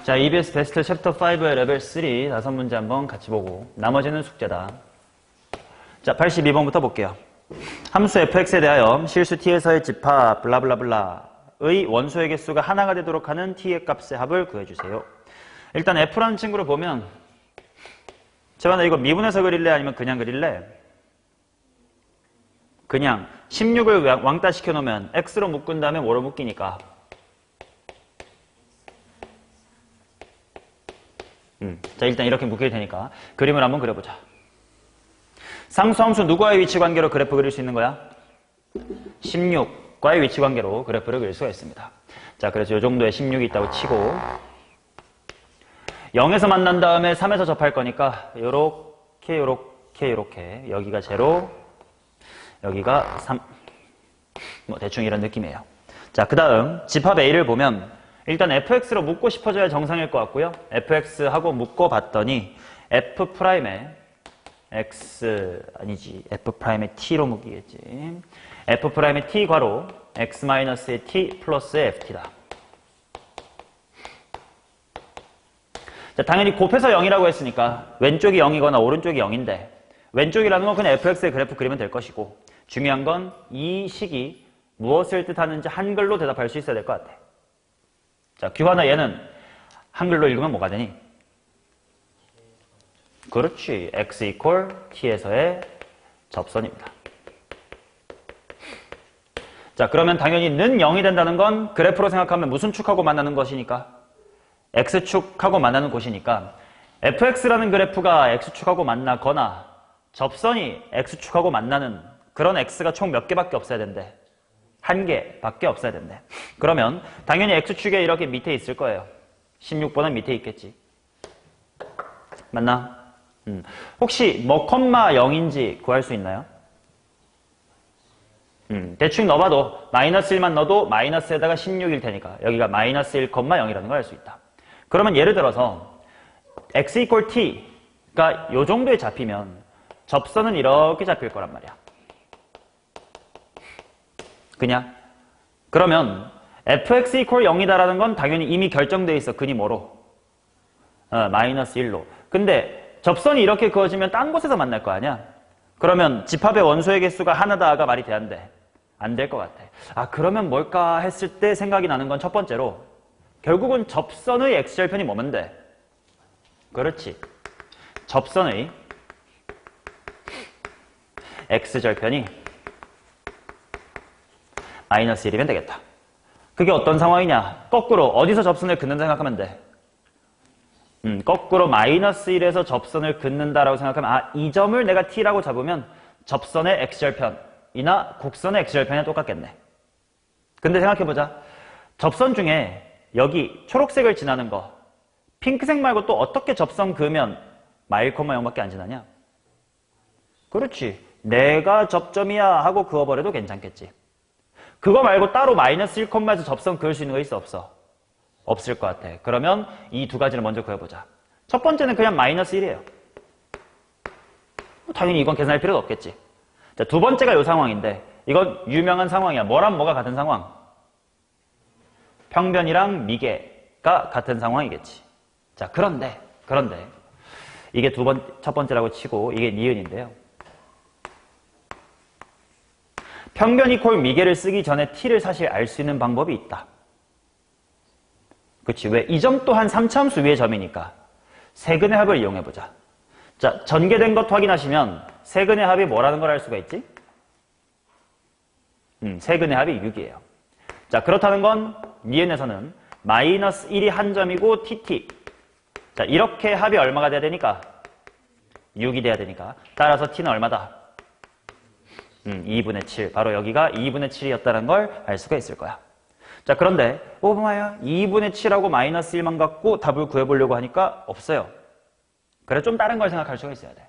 자, EBS 베스트 챕터 5의 레벨 3 5문제 한번 같이 보고 나머지는 숙제다. 자, 82번부터 볼게요. 함수 fx에 대하여 실수 t에서의 집합 블라블라블라의 원소의 개수가 하나가 되도록 하는 t의 값의 합을 구해주세요. 일단 f라는 친구를 보면 재환아 이거 미분해서 그릴래 아니면 그냥 그릴래? 그냥 16을 왕따 시켜놓으면 x로 묶은 다음에 뭐로 묶이니까 자, 일단 이렇게 묶일 테니까 그림을 한번 그려보자. 상수함수 누구와의 위치관계로 그래프 그릴 수 있는 거야? 16과의 위치관계로 그래프를 그릴 수가 있습니다. 자, 그래서 이 정도의 16이 있다고 치고 0에서 만난 다음에 3에서 접할 거니까 요렇게 요렇게 요렇게 여기가 0 여기가 3 뭐 대충 이런 느낌이에요. 자, 그 다음 집합 A를 보면 일단 fx로 묶고 싶어져야 정상일 것 같고요. fx하고 묶어봤더니 f'에 x 아니지 f'에 t로 묶이겠지. f'에 t 괄호 x-의 t 플러스의 ft다. 자, 당연히 곱해서 0이라고 했으니까 왼쪽이 0이거나 오른쪽이 0인데 왼쪽이라는 건 그냥 fx의 그래프 그리면 될 것이고 중요한 건 이 식이 무엇을 뜻하는지 한글로 대답할 수 있어야 될 것 같아. 자, 규환아 얘는 한글로 읽으면 뭐가 되니? 그렇지. x 이퀄 t에서의 접선입니다. 자, 그러면 당연히 는 0이 된다는 건 그래프로 생각하면 무슨 축하고 만나는 것이니까? x축하고 만나는 곳이니까 fx라는 그래프가 x축하고 만나거나 접선이 x축하고 만나는 그런 x가 총 몇 개밖에 없어야 된대. 1개밖에 없어야 된대. 그러면 당연히 x축에 이렇게 밑에 있을 거예요. 16번은 밑에 있겠지. 맞나? 혹시 뭐 콤마 0인지 구할 수 있나요? 대충 넣어봐도 마이너스 1만 넣어도 마이너스에다가 16일 테니까 여기가 마이너스 1,0이라는 걸 알 수 있다. 그러면 예를 들어서 x 이퀄 t가 요 정도에 잡히면 접선은 이렇게 잡힐 거란 말이야. 그냥 그러면 fx 이퀄 0이다라는 건 당연히 이미 결정되어 있어. 근이 뭐로? 마이너스 1로. 근데 접선이 이렇게 그어지면 딴 곳에서 만날 거 아니야? 그러면 집합의 원소의 개수가 하나다가 말이 돼 안 돼? 안 될 것 같아. 아, 그러면 뭘까 했을 때 생각이 나는 건 첫 번째로 결국은 접선의 x절편이 뭐면 돼? 그렇지. 접선의 x절편이 마이너스 1이면 되겠다. 그게 어떤 상황이냐? 거꾸로 어디서 접선을 긋는다 생각하면 돼. 거꾸로 마이너스 1에서 접선을 긋는다라고 생각하면 아, 이 점을 내가 t라고 잡으면 접선의 x절편이나 곡선의 x절편이 똑같겠네. 근데 생각해보자. 접선 중에 여기 초록색을 지나는 거 핑크색 말고 또 어떻게 접선 그으면 마일 콤마 0밖에 안 지나냐? 그렇지. 내가 접점이야 하고 그어버려도 괜찮겠지. 그거 말고 따로 마이너스 1,에서 접선 그을 수 있는 거 있어 없어? 없을 것 같아. 그러면 이 두 가지를 먼저 그어보자. 첫 번째는 그냥 마이너스 1이에요. 당연히 이건 계산할 필요도 없겠지. 자, 두 번째가 이 상황인데 이건 유명한 상황이야. 뭐랑 뭐가 같은 상황? 평변이랑 미개가 같은 상황이겠지. 자, 그런데 이게 첫 번째라고 치고 이게 니은인데요. 평변 이퀄 미개를 쓰기 전에 t를 사실 알 수 있는 방법이 있다. 그치? 왜? 이 점 또한 3차함수 위의 점이니까 세근의 합을 이용해보자. 자, 전개된 것 확인하시면 세근의 합이 뭐라는 걸 알 수가 있지? 세근의 합이 6이에요. 자, 그렇다는 건 니은에서는 마이너스 1이 한 점이고 tt. 자, 이렇게 합이 얼마가 돼야 되니까? 6이 돼야 되니까. 따라서 t는 얼마다? 2분의 7. 바로 여기가 2분의 7이었다는 걸 알 수가 있을 거야. 자, 그런데 오마야 2분의 7하고 마이너스 1만 갖고 답을 구해보려고 하니까 없어요. 그래 좀 다른 걸 생각할 수가 있어야 돼.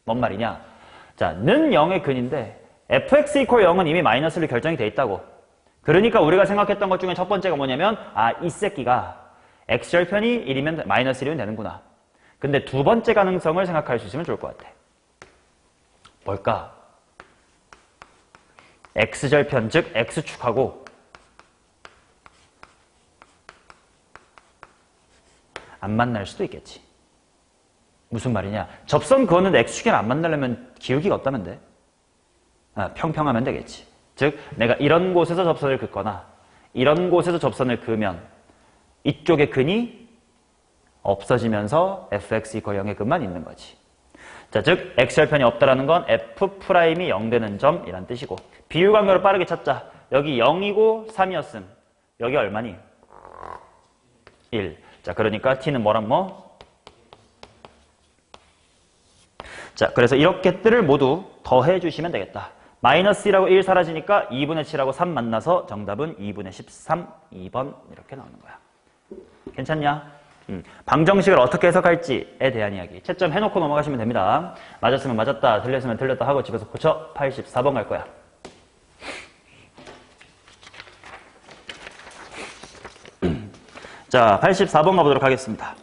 뭔 말이냐? 자, 는 0의 근인데 fx 이퀄 0은 이미 마이너스 1로 결정이 돼 있다고. 그러니까 우리가 생각했던 것 중에 첫 번째가 뭐냐면 아, 이 새끼가 x절편이 1이면 마이너스 1이면 되는구나. 근데 두 번째 가능성을 생각할 수 있으면 좋을 것 같아. 뭘까? x절편, 즉 x축하고 안 만날 수도 있겠지. 무슨 말이냐? 접선 그었는데 x축이랑 안 만나려면 기울기가 없다면 돼. 평평하면 되겠지. 즉 내가 이런 곳에서 접선을 긋거나 이런 곳에서 접선을 그으면 이쪽의 근이 없어지면서 fx = 0의 근만 있는 거지. 자, 즉 x절편이 없다라는 건 f'이 0 되는 점이란 뜻이고, 비율관계로 빠르게 찾자. 여기 0이고 3이었음. 여기 얼마니? 1. 자, 그러니까 t는 뭐랑 뭐? 자, 그래서 이렇게 뜰을 모두 더해 주시면 되겠다. 마이너스 1하고 1 사라지니까 2분의 7하고 3 만나서 정답은 2분의 13, 2번 이렇게 나오는 거야. 괜찮냐? 방정식을 어떻게 해석할지에 대한 이야기. 채점 해놓고 넘어가시면 됩니다. 맞았으면 맞았다, 틀렸으면 틀렸다 하고 집에서 고쳐. 84번 갈 거야. 자, 84번 가보도록 하겠습니다.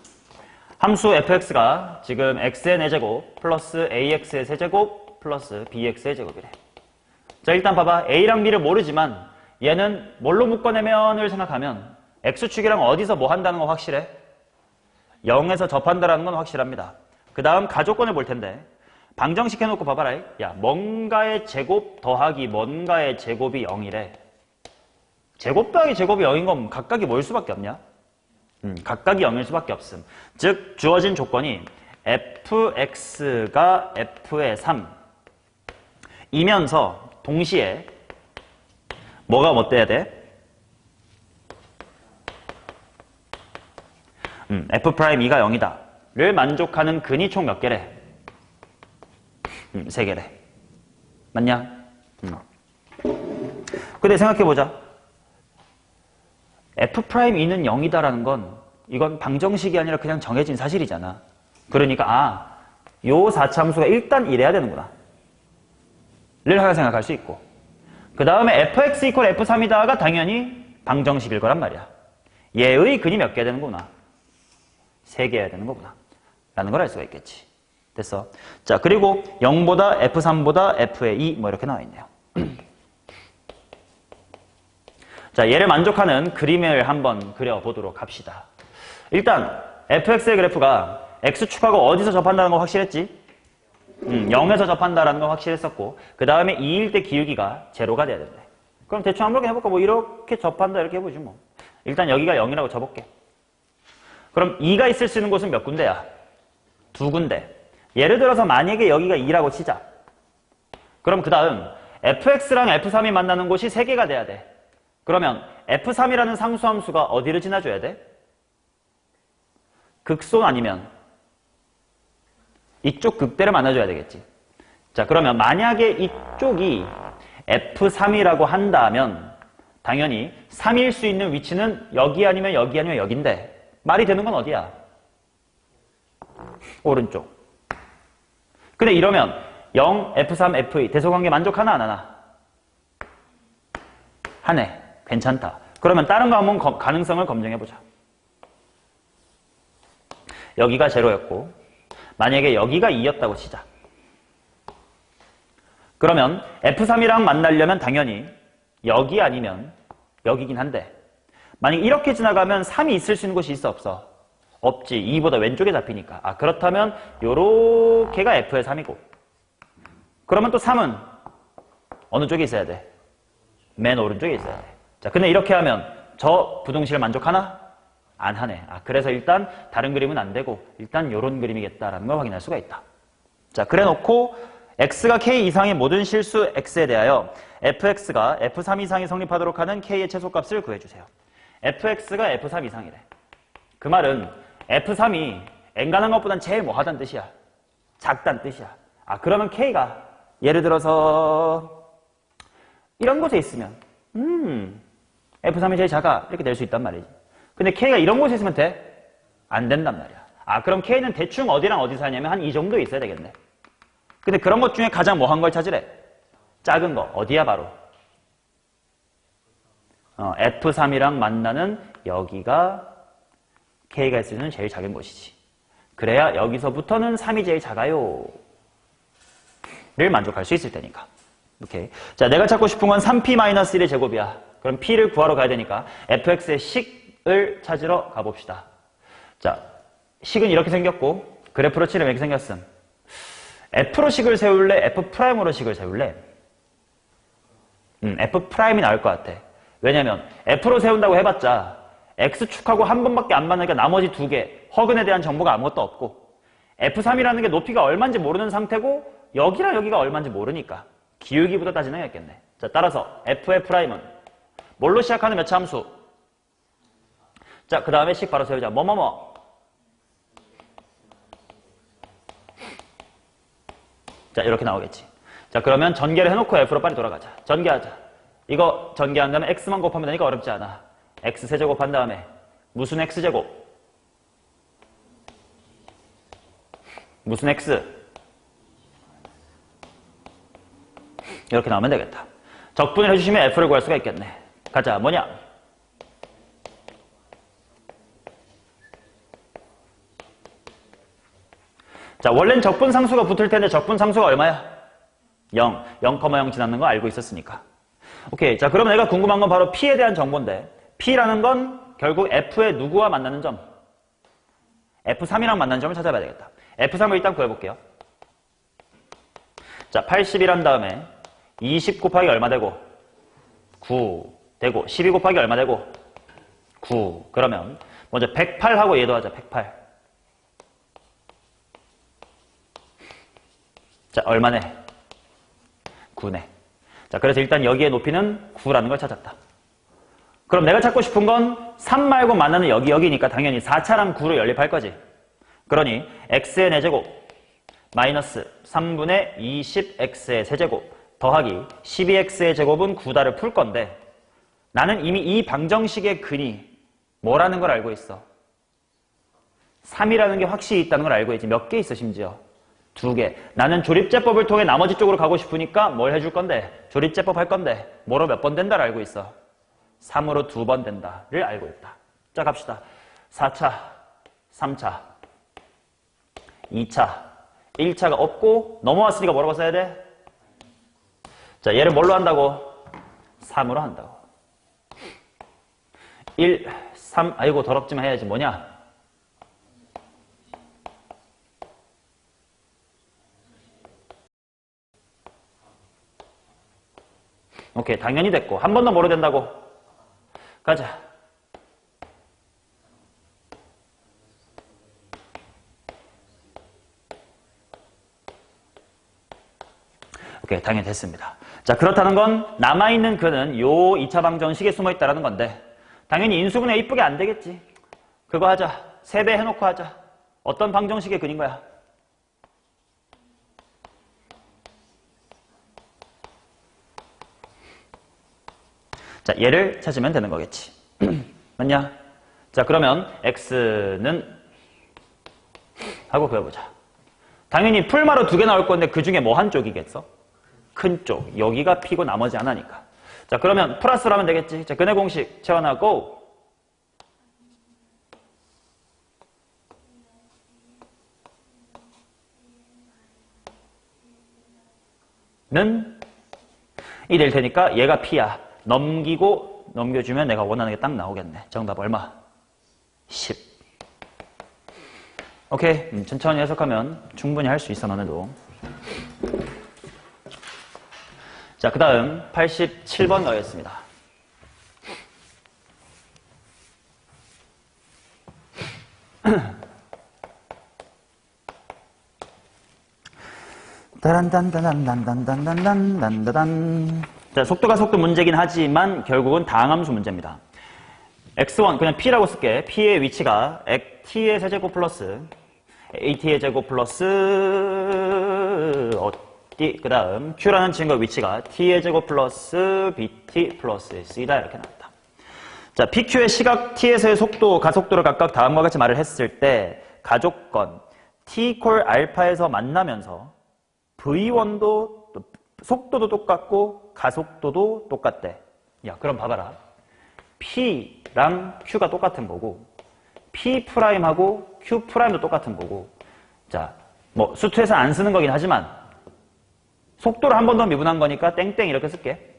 함수 fx가 지금 x의 4제곱 플러스 ax의 세제곱 플러스 bx의 제곱이래. 자, 일단 봐봐. a랑 b를 모르지만 얘는 뭘로 묶어내면을 생각하면 x축이랑 어디서 뭐 한다는 건 확실해? 0에서 접한다라는 건 확실합니다. 그 다음 가조건을 볼 텐데 방정식 해놓고 봐봐라. 야, 뭔가의 제곱 더하기 뭔가의 제곱이 0이래. 제곱 더하기 제곱이 0인 건 각각이 뭘 수밖에 없냐? 각각이 0일 수밖에 없음. 즉 주어진 조건이 fx가 f의 3 이면서 동시에 뭐가 뭐 돼야 돼? f'E가 0이다 를 만족하는 근이 총 몇 개래? 3개래. 맞냐? 근데 생각해보자. f'E는 0이다라는 건 이건 방정식이 아니라 그냥 정해진 사실이잖아. 그러니까 요 4차함수가 일단 이래야 되는구나 를 하나 생각할 수 있고, 그 다음에 fx = f3이다가 당연히 방정식일 거란 말이야. 얘의 근이 몇 개 되는구나? 3개여야 되는 거구나 라는 걸 알 수가 있겠지. 됐어. 자, 그리고 0보다 f3보다 f의 2 뭐 이렇게 나와 있네요. 자, 얘를 만족하는 그림을 한번 그려보도록 합시다. 일단 fx의 그래프가 x축하고 어디서 접한다는 거 확실했지? 0에서 접한다라는 건 확실했었고, 그 다음에 2일 때 기울기가 제로가 돼야 된대. 그럼 대충 한번 해볼까? 뭐 이렇게 접한다 이렇게 해보지 뭐. 일단 여기가 0이라고 쳐볼게. 그럼 2가 있을 수 있는 곳은 몇 군데야? 2군데. 예를 들어서 만약에 여기가 2라고 치자. 그럼 그 다음 fx랑 f3이 만나는 곳이 3개가 돼야 돼. 그러면 f3이라는 상수함수가 어디를 지나줘야 돼? 극손 아니면 이쪽 극대를 만나줘야 되겠지. 자, 그러면 만약에 이쪽이 f3이라고 한다면 당연히 3일 수 있는 위치는 여기 아니면 여기 아니면 여긴데 말이 되는 건 어디야? 오른쪽. 근데 이러면 0, f3, f2 대소관계 만족하나 안 하나? 하네. 괜찮다. 그러면 다른 거 한번 가능성을 검증해보자. 여기가 제로였고 만약에 여기가 2였다고 치자. 그러면 f3이랑 만나려면 당연히 여기 아니면 여기긴 한데 만약에 이렇게 지나가면 3이 있을 수 있는 곳이 있어 없어? 없지. 2보다 왼쪽에 잡히니까. 그렇다면 요렇게가 f의 3이고, 그러면 또 3은 어느 쪽에 있어야 돼? 맨 오른쪽에 있어야 돼. 자, 근데 이렇게 하면 저 부등식을 만족하나? 안 하네. 그래서 일단 다른 그림은 안 되고 일단 요런 그림이겠다라는 걸 확인할 수가 있다. 자, 그래 놓고 x가 k 이상의 모든 실수 x에 대하여 fx가 f3 이상이 성립하도록 하는 k의 최소값을 구해주세요. fx가 f3 이상이래. 그 말은 f3이 n간한 것보단 제일 뭐하다는 뜻이야? 작다는 뜻이야. 그러면 k가 예를 들어서 이런 곳에 있으면 f3이 제일 작아 이렇게 될 수 있단 말이지. 근데 k가 이런 곳에 있으면 돼? 안 된단 말이야. 그럼 k는 대충 어디랑 어디 사냐면 한 이 정도 있어야 되겠네. 근데 그런 것 중에 가장 뭐한 걸 찾으래? 작은 거. 어디야 바로? f3이랑 만나는 여기가 k가 있을 때는 제일 작은 곳이지. 그래야 여기서부터는 3이 제일 작아요 를 만족할 수 있을 테니까. 오케이. 자, 내가 찾고 싶은 건 3p-1의 제곱이야. 그럼 p를 구하러 가야 되니까 fx의 식을 찾으러 가봅시다. 자, 식은 이렇게 생겼고 그래프로 치르면 이렇게 생겼음. F로 식을 세울래? F'으로 식을 세울래? F'이 나을 것 같아. 왜냐면 F로 세운다고 해봤자 X축하고 한 번밖에 안 맞으니까 나머지 두 개 허근에 대한 정보가 아무것도 없고 F3이라는 게 높이가 얼마인지 모르는 상태고 여기랑 여기가 얼마인지 모르니까 기울기부터 따지는 게 겠네. 자, 따라서 F'은 뭘로 시작하는 몇차 함수? 자, 그 다음에 식 바로 세우자. 뭐뭐뭐. 자, 이렇게 나오겠지. 자, 그러면 전개를 해놓고 F로 빨리 돌아가자. 전개하자. 이거 전개한 다음에 X만 곱하면 되니까 어렵지 않아. X 세제곱 한 다음에 무슨 X제곱? 무슨 X? 이렇게 나오면 되겠다. 적분을 해주시면 F를 구할 수가 있겠네. 가자. 뭐냐? 자, 원래는 적분상수가 붙을 텐데 적분상수가 얼마야? 0. 0,0 지났는 거 알고 있었으니까. 오케이. 자, 그러면 내가 궁금한 건 바로 P에 대한 정보인데 P라는 건 결국 F의 누구와 만나는 점? F3이랑 만나는 점을 찾아봐야 되겠다. F3을 일단 구해볼게요. 자, 80이란 다음에 20 곱하기 얼마 되고? 9 되고 12 곱하기 얼마 되고? 9. 그러면 먼저 108하고 얘도 하자. 108. 자, 얼마네? 9네. 자, 그래서 일단 여기의 높이는 9라는 걸 찾았다. 그럼 내가 찾고 싶은 건 3 말고 만나는 여기니까 당연히 4차랑 9를 연립할 거지. 그러니 x의 4제곱 마이너스 3분의 20x의 세제곱 더하기 12x의 제곱은 9다를 풀 건데 나는 이미 이 방정식의 근이 뭐라는 걸 알고 있어. 3이라는 게 확실히 있다는 걸 알고 있지. 몇 개 있어 심지어? 2개. 나는 조립제법을 통해 나머지 쪽으로 가고 싶으니까 뭘 해줄 건데? 조립제법 할 건데 뭐로 몇 번 된다를 알고 있어. 3으로 2번 된다를 알고 있다. 자, 갑시다. 4차, 3차, 2차, 1차가 없고 넘어왔으니까 뭐라고 써야 돼? 자, 얘를 뭘로 한다고? 3으로 한다고. 1, 3, 아이고 더럽지만 해야지. 뭐냐? 오케이, 당연히 됐고. 한 번 더 뭐로 된다고? 가자. 오케이, 당연히 됐습니다. 자, 그렇다는 건 남아있는 근은 요 2차 방정식에 숨어있다는 건데 당연히 인수분해 이쁘게 안 되겠지. 그거 하자. 3배 해놓고 하자. 어떤 방정식의 근인 거야? 자, 얘를 찾으면 되는 거겠지. 맞냐? 자, 그러면 x는 하고 그려보자. 당연히 풀마로 2개 나올 건데 그 중에 뭐 한쪽이겠어? 큰 쪽. 여기가 P고 나머지 하나니까. 자, 그러면 플러스로 하면 되겠지. 자, 근의 공식 채워나고 는 이 될 테니까 얘가 P야. 넘기고 넘겨주면 내가 원하는 게 딱 나오겠네. 정답 얼마? 10. 오케이. 천천히 해석하면 충분히 할 수 있어, 너네도. 자, 그 다음 87번 가겠습니다. 따란단단단단단단단단단. 자, 속도가 속도 문제긴 하지만 결국은 다항함수 문제입니다. x1 그냥 p라고 쓸게. p의 위치가 t의 세제곱 플러스 at의 제곱 플러스 어디 그 다음 q라는 친구의 위치가 t의 제곱 플러스 bt 플러스 c다 이렇게 나왔다. 자, pq의 시각 t에서의 속도 가속도를 각각 다음과 같이 말을 했을 때 가족건 t 콜 알파에서 만나면서 v1도 속도도 똑같고 가속도도 똑같대. 야, 그럼 봐봐라. P랑 Q가 똑같은 거고 P'하고 Q'도 똑같은 거고. 자, 뭐 수투에서 안 쓰는 거긴 하지만 속도를 한 번 더 미분한 거니까 땡땡 이렇게 쓸게.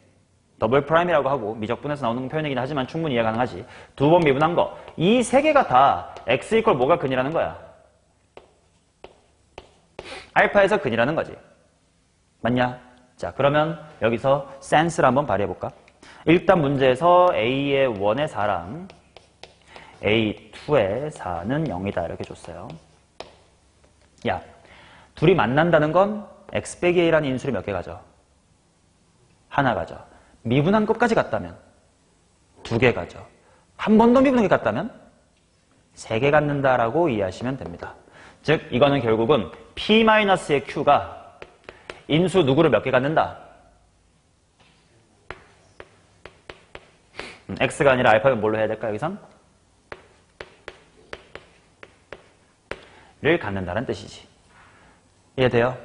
더블 프라임이라고 하고 미적분에서 나오는 표현이긴 하지만 충분히 이해 가능하지. 2번 미분한 거. 이 세 개가 다 X 이퀄 뭐가 근이라는 거야? 알파에서 근이라는 거지. 맞냐? 자, 그러면 여기서 센스를 한번 발휘해볼까? 일단 문제에서 A의 1의 4랑 A2의 4는 0이다 이렇게 줬어요. 야, 둘이 만난다는 건 x 빼기 a라는 인수를 몇 개 가져? 하나 가져. 미분한 것까지 같다면 2개 가져. 한 번 더 미분한 게 같다면 3개 갖는다라고 이해하시면 됩니다. 즉 이거는 결국은 P-의 Q가 인수 누구를 몇 개 갖는다? X가 아니라 알파면 뭘로 해야 될까 여기선? 를 갖는다는 뜻이지. 이해돼요?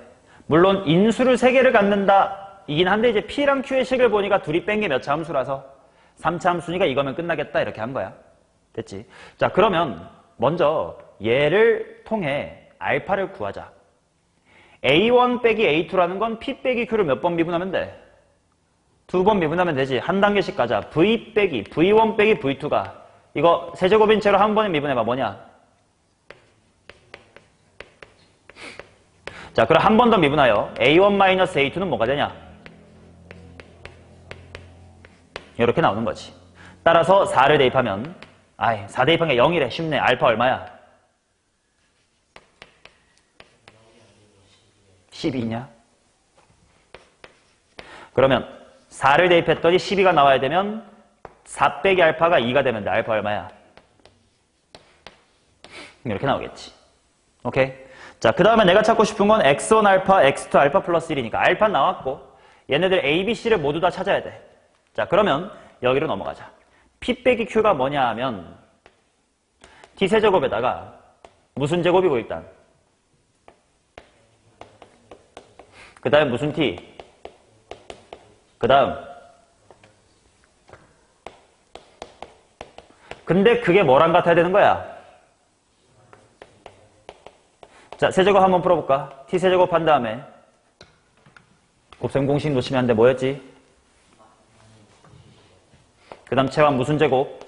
물론 인수를 3개를 갖는다 이긴 한데 이제 P랑 Q의 식을 보니까 둘이 뺀 게 몇 차 함수라서 3차 함수니까 이거면 끝나겠다 이렇게 한 거야. 됐지? 자, 그러면 먼저 얘를 통해 알파를 구하자. A1 빼기 A2라는 건 P 빼기 Q를 몇 번 미분하면 돼? 2번 미분하면 되지. 한 단계씩 가자. V 빼기 V1 빼기 V2가 이거 세제곱인 채로 한 번에 미분해봐. 뭐냐? 자, 그럼 한 번 더 미분하여 A1-A2는 뭐가 되냐? 이렇게 나오는 거지. 따라서 4를 대입하면 4 대입한 게 0이래. 쉽네. 알파 얼마야? 12냐? 그러면 4를 대입했더니 12가 나와야 되면 4 빼기 알파가 2가 되면 돼. 알파 얼마야? 이렇게 나오겠지. 오케이? 자, 그 다음에 내가 찾고 싶은 건 x1 알파, x2 알파 플러스 1이니까 알파 나왔고 얘네들 a, b, c를 모두 다 찾아야 돼. 자, 그러면 여기로 넘어가자. p 빼기 q가 뭐냐 하면 t세제곱에다가 무슨 제곱이고 일단 그 다음 무슨 t 그 다음 근데 그게 뭐랑 같아야 되는 거야? 자, 세제곱 한번 풀어볼까? t세제곱 한 다음에 곱셈 공식 놓치면 안 돼. 뭐였지? 그 다음 채와 무슨 제곱?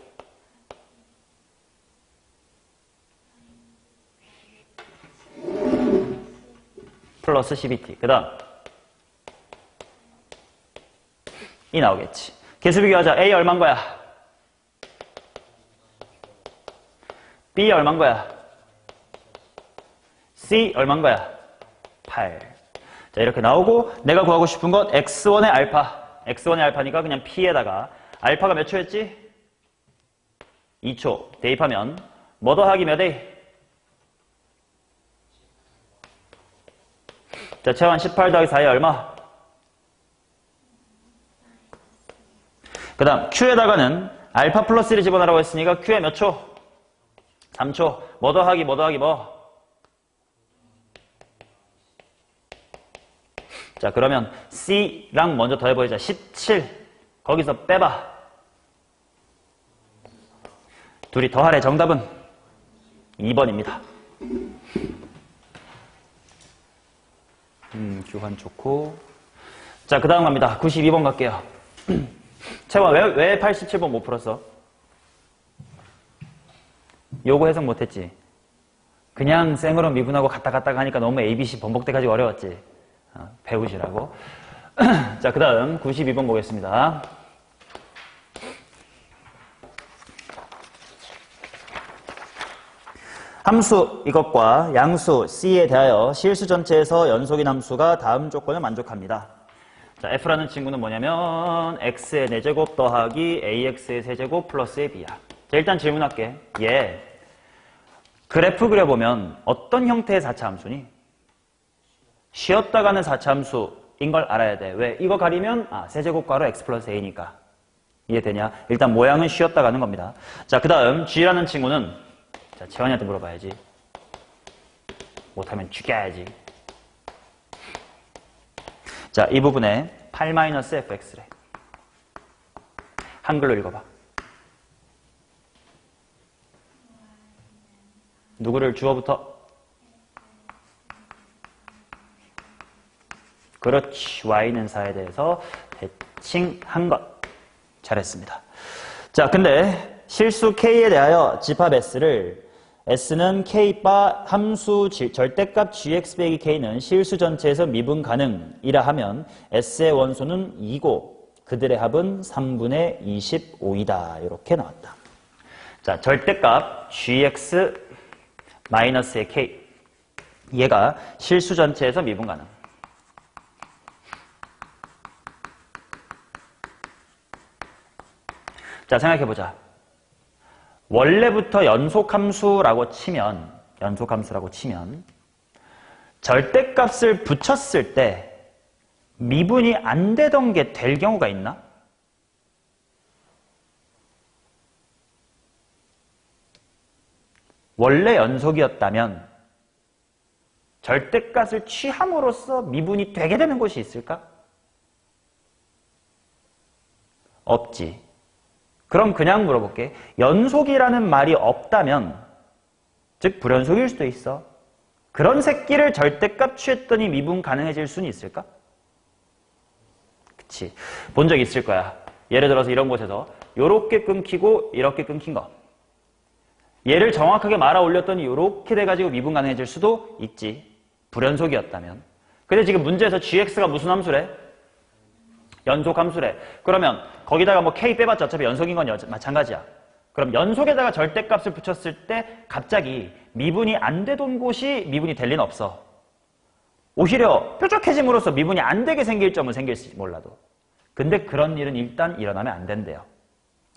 플러스 12t. 그 다음 이 나오겠지. 개수 비교하자. A 얼만 거야? B 얼만 거야? C 얼만 거야? 8. 자, 이렇게 나오고 내가 구하고 싶은 건 x1의 알파. x1의 알파니까 그냥 P에다가 알파가 몇 초였지? 2초. 대입하면 뭐 더하기 몇 A? 자, 채환 18 더하기 4에 얼마? 그 다음 Q에다가는 알파 플러스 1을 집어넣으라고 했으니까 Q에 몇 초? 3초. 뭐 더하기 뭐 더하기 뭐? 자, 그러면 C랑 먼저 더해보자. 17. 거기서 빼봐. 둘이 더하래. 정답은 2번입니다. 교환 좋고. 자, 그 다음 갑니다. 92번 갈게요. 채원, 왜 87번 못 풀었어? 요거 해석 못했지? 그냥 생으로 미분하고 갔다 하니까 너무 ABC 번복돼가지고 어려웠지? 배우시라고. 자, 그 다음 92번 보겠습니다. 함수 이것과 양수 C에 대하여 실수 전체에서 연속인 함수가 다음 조건을 만족합니다. 자, F라는 친구는 뭐냐면 X의 4제곱 더하기 AX의 세제곱 플러스의 B야. 자, 일단 질문할게. 얘 그래프 그려보면 어떤 형태의 4차 함수니? 쉬었다 가는 4차 함수인 걸 알아야 돼. 왜? 이거 가리면 세제곱 괄호 X 플러스 A니까. 이해되냐? 일단 모양은 쉬었다 가는 겁니다. 자, 그 다음 G라는 친구는 자, 재환이한테 물어봐야지. 못하면 죽여야지. 자, 이 부분에 8-fx래. 한글로 읽어봐. 누구를 주어부터? 그렇지. y는 4에 대해서 대칭한 것. 잘했습니다. 자, 근데 실수 k에 대하여 집합 s를 S는 K바 함수 절대값 gx 빼기 K는 실수 전체에서 미분 가능이라 하면 S의 원소는 2고 그들의 합은 3분의 25이다. 이렇게 나왔다. 자, 절대값 gx 마이너스의 K. 얘가 실수 전체에서 미분 가능. 자, 생각해보자. 원래부터 연속함수라고 치면 절대값을 붙였을 때 미분이 안 되던 게 될 경우가 있나? 원래 연속이었다면 절대값을 취함으로써 미분이 되게 되는 곳이 있을까? 없지. 그럼 그냥 물어볼게. 연속이라는 말이 없다면, 즉 불연속일 수도 있어. 그런 새끼를 절대값 취했더니 미분 가능해질 수는 있을까? 그치. 본 적 있을 거야. 예를 들어서 이런 곳에서 요렇게 끊기고 이렇게 끊긴 거. 얘를 정확하게 말아 올렸더니 요렇게 돼가지고 미분 가능해질 수도 있지. 불연속이었다면. 근데 지금 문제에서 gx가 무슨 함수래? 연속함수래. 그러면 거기다가 뭐 k 빼봤자 어차피 연속인 건 마찬가지야. 그럼 연속에다가 절대값을 붙였을 때 갑자기 미분이 안 되던 곳이 미분이 될 리는 없어. 오히려 뾰족해짐으로써 미분이 안 되게 생길 점은 생길지 몰라도. 근데 그런 일은 일단 일어나면 안 된대요.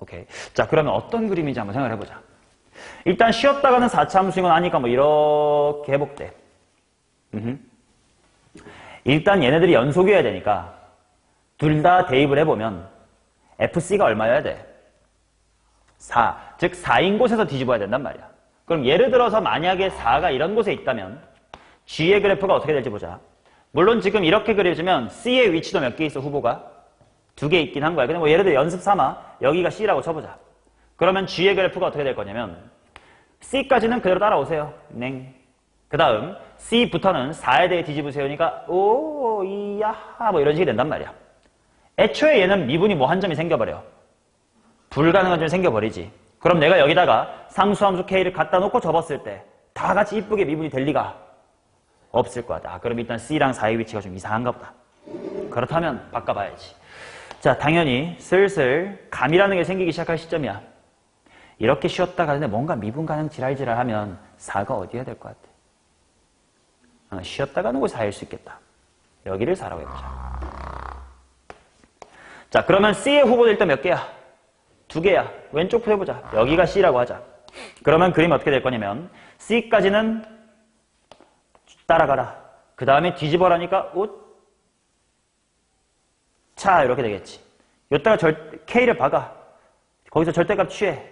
오케이. 자, 그러면 어떤 그림인지 한번 생각을 해보자. 일단 쉬었다가는 4차 함수인 건 아니까 뭐 이렇게 해볼게. 일단 얘네들이 연속이어야 되니까 둘 다 대입을 해보면 FC가 얼마여야 돼? 4. 즉 4인 곳에서 뒤집어야 된단 말이야. 그럼 예를 들어서 만약에 4가 이런 곳에 있다면 G의 그래프가 어떻게 될지 보자. 물론 지금 이렇게 그려주면 C의 위치도 몇 개 있어, 후보가? 2개 있긴 한 거야. 근데 뭐 예를 들어 연습 삼아 여기가 C라고 쳐보자. 그러면 G의 그래프가 어떻게 될 거냐면 C까지는 그대로 따라오세요. 냉. 그 다음 C부터는 4에 대해 뒤집으세요니까 오, 이야하 뭐 이런 식이 된단 말이야. 애초에 얘는 미분이 뭐 한 점이 생겨버려. 불가능한 점이 생겨버리지. 그럼 내가 여기다가 상수함수 K를 갖다 놓고 접었을 때 다 같이 이쁘게 미분이 될 리가 없을 것 같다. 그럼 일단 C랑 4의 위치가 좀 이상한가 보다. 그렇다면 바꿔봐야지. 자, 당연히 슬슬 감이라는 게 생기기 시작할 시점이야. 이렇게 쉬었다 가는데 뭔가 미분 가능 지랄지랄 하면 4가 어디야 될 것 같아? 쉬었다 가는 곳이 4일 수 있겠다. 여기를 4라고 해보자. 자, 그러면 C의 후보도 일단 몇 개야? 2개야. 왼쪽부터 해보자. 여기가 C라고 하자. 그러면 그림이 어떻게 될 거냐면 C까지는 따라가라. 그 다음에 뒤집어라니까 차 이렇게 되겠지. 여기다가 K를 박아. 거기서 절대값 취해.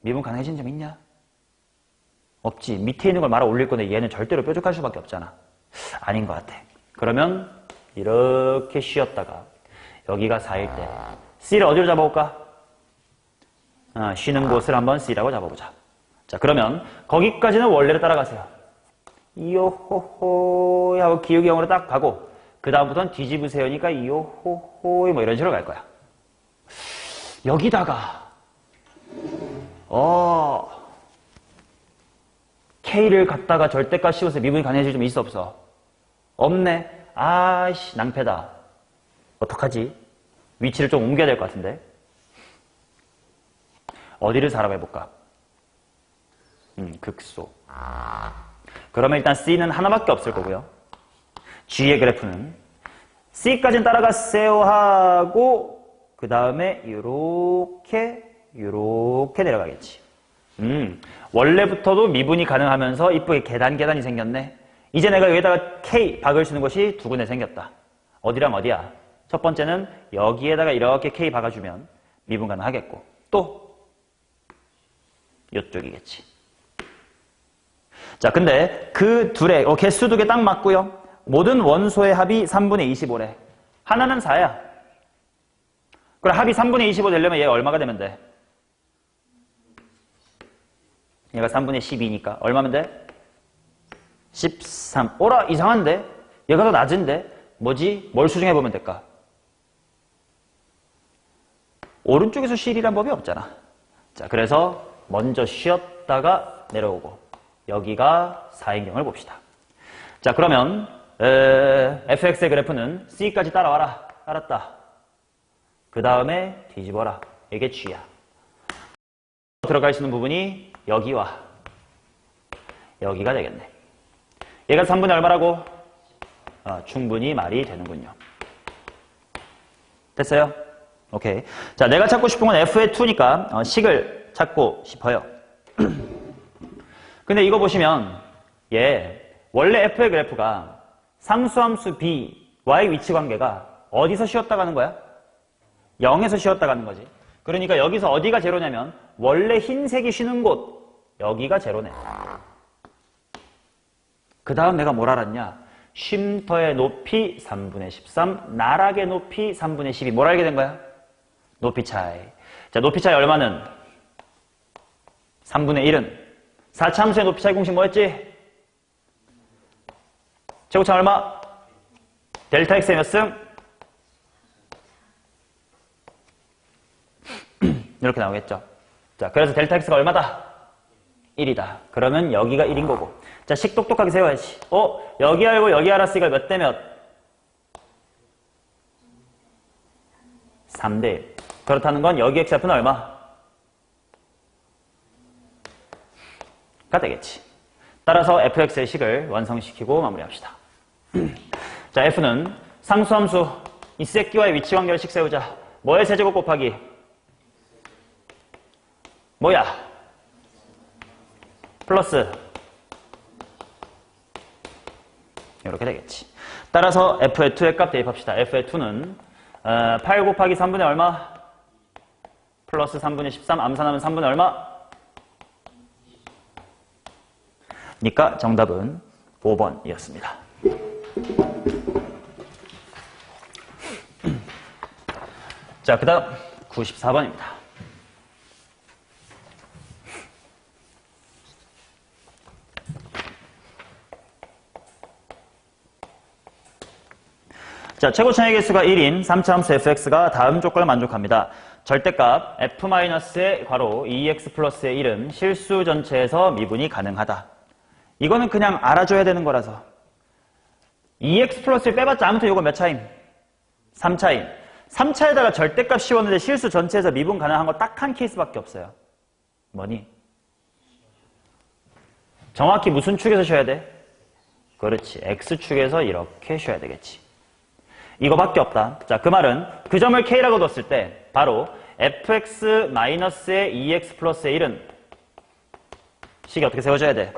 미분 가능해진 점 있냐? 없지. 밑에 있는 걸 말아 올릴 건데 얘는 절대로 뾰족할 수밖에 없잖아. 아닌 것 같아. 그러면 이렇게 쉬었다가 여기가 4일 때 C를 어디로 잡아볼까? 쉬는 곳을 한번 C라고 잡아보자. 자, 그러면 거기까지는 원래를 따라가세요. 요호호 하고 기울기형으로 딱 가고 그 다음부터는 뒤집으세요니까 요호호 뭐 이런 식으로 갈 거야. 여기다가 K를 갖다가 절대값 씌워서 미분이 가능해질 좀 있어 없어? 없네. 아이씨 낭패다. 어떡하지? 위치를 좀 옮겨야 될 것 같은데. 어디를 4라고 해볼까? 극소. 그러면 일단 C는 하나밖에 없을 거고요. G의 그래프는 C까지는 따라갔어요 하고 그 다음에 요렇게 내려가겠지. 원래부터도 미분이 가능하면서 이쁘게 계단이 생겼네. 이제 내가 여기다가 K 박을 수 있는 곳이 2군데 생겼다. 어디랑 어디야? 첫 번째는 여기에다가 이렇게 K 박아주면 미분 가능하겠고 또 이쪽이겠지. 자, 근데 그 둘의 개수 2개 딱 맞고요. 모든 원소의 합이 3분의 25래. 하나는 4야. 그럼 합이 3분의 25 되려면 얘가 얼마가 되면 돼? 얘가 3분의 12니까 얼마면 돼? 13. 오라 이상한데? 얘가 더 낮은데? 뭐지? 뭘 수정해보면 될까? 오른쪽에서 실이란 법이 없잖아. 자, 그래서 먼저 쉬었다가 내려오고 여기가 4인경을 봅시다. 자, 그러면 fx의 그래프는 c까지 따라와라. 알았다. 그 다음에 뒤집어라. 이게 g야. 들어갈 수 있는 부분이 여기와 여기가 되겠네. 얘가 3분의 얼마라고? 충분히 말이 되는군요. 됐어요? 오케이. 자, 내가 찾고 싶은 건 f의 2니까 식을 찾고 싶어요. 근데 이거 보시면 얘 원래 f의 그래프가 상수함수 b와의 위치 관계가 어디서 쉬었다 가는 거야? 0에서 쉬었다 가는 거지. 그러니까 여기서 어디가 제로냐면 원래 흰색이 쉬는 곳 여기가 제로네. 그 다음 내가 뭘 알았냐? 쉼터의 높이 3분의 13, 나락의 높이 3분의 12. 뭘 알게 된 거야? 높이 차이. 자, 높이 차이 얼마는? 3분의 1은? 4차함수의 높이 차이 공식 뭐였지? 최고차 얼마? 델타 x의 몇 승? 이렇게 나오겠죠. 자, 그래서 델타 x가 얼마다? 1이다. 그러면 여기가 1인 거고. 자, 식 똑똑하게 세워야지. 여기 알고 여기 알았으니까 몇 대 몇? 3대 1. 그렇다는 건 여기 x좌표는 얼마? 가 되겠지. 따라서 fx의 식을 완성시키고 마무리합시다. 자, f는 상수함수 이 새끼와의 위치 관계를 식 세우자. 뭐의 세제곱 곱하기? 뭐야? 플러스 이렇게 되겠지. 따라서 f의 2의 값 대입합시다. f의 2는 8 곱하기 3분의 얼마? 플러스 3분의 13. 암산하면 3분의 얼마? 니까 정답은 5번이었습니다. 자, 그 다음 94번입니다. 자, 최고차의 개수가 1인 3차 함수 fx가 다음 조건을 만족합니다. 절대값 f-의 괄호 2x 플러스의 1은 실수 전체에서 미분이 가능하다. 이거는 그냥 알아줘야 되는 거라서 2x 플러스를 빼봤자 아무튼 이거 몇 차임? 3차임. 3차에다가 절대값 씌웠는데 실수 전체에서 미분 가능한 거 딱 한 케이스밖에 없어요. 뭐니? 정확히 무슨 축에서 쉬어야 돼? 그렇지. x축에서 이렇게 쉬어야 되겠지. 이거밖에 없다. 자, 그 말은 그 점을 k라고 뒀을 때 바로 fx-의 2x 플러스의 1은 식이 어떻게 세워져야 돼?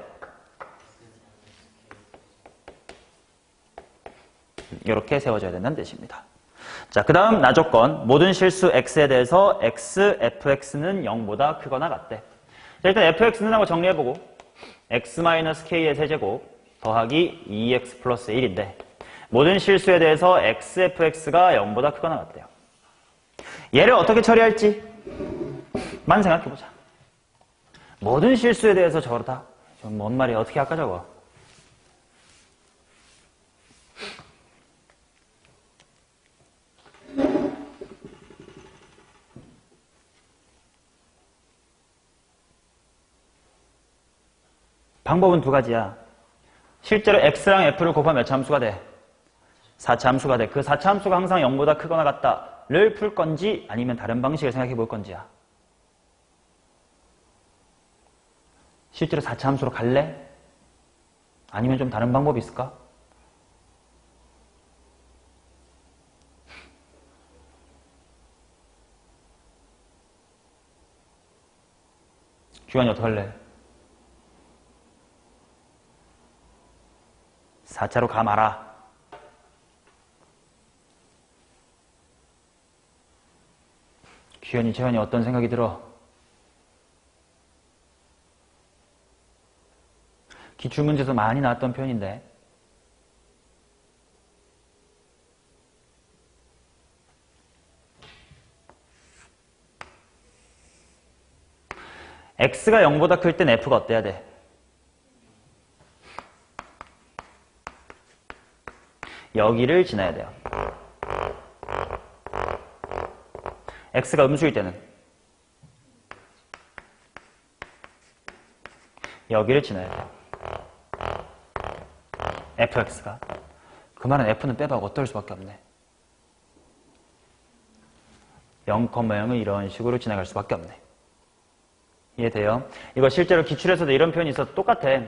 이렇게 세워져야 된다는 뜻입니다. 자, 그 다음 나조건 모든 실수 x에 대해서 x, fx는 0보다 크거나 같대. 자, 일단 fx는 하고 정리해보고 x-k의 세제곱 더하기 2x 플러스 1인데 모든 실수에 대해서 xfx가 0보다 크거나 같대요. 얘를 어떻게 처리할지 만 생각해보자. 모든 실수에 대해서 저렇다. 좀 뭔 말이야. 어떻게 할까 저거. 방법은 두 가지야. 실제로 x랑 f를 곱하면 몇 차 함수가 돼? 4차 함수가 돼. 그 4차 함수가 항상 0보다 크거나 같다를 풀 건지 아니면 다른 방식을 생각해 볼 건지야. 실제로 4차 함수로 갈래? 아니면 좀 다른 방법이 있을까? 규환이 어떡할래? 4차로 가 마라. 규현이, 재현이 어떤 생각이 들어? 기출문제에서 많이 나왔던 표현인데 x가 0보다 클 땐 f가 어때야 돼? 여기를 지나야 돼요. x가 음수일 때는 여기를 지나야 돼. fx가. 그 말은 f는 빼박고 어떨 수밖에 없네. 0,0을 이런 식으로 지나갈 수밖에 없네. 이해돼요? 이거 실제로 기출에서도 이런 표현이 있어서 똑같아.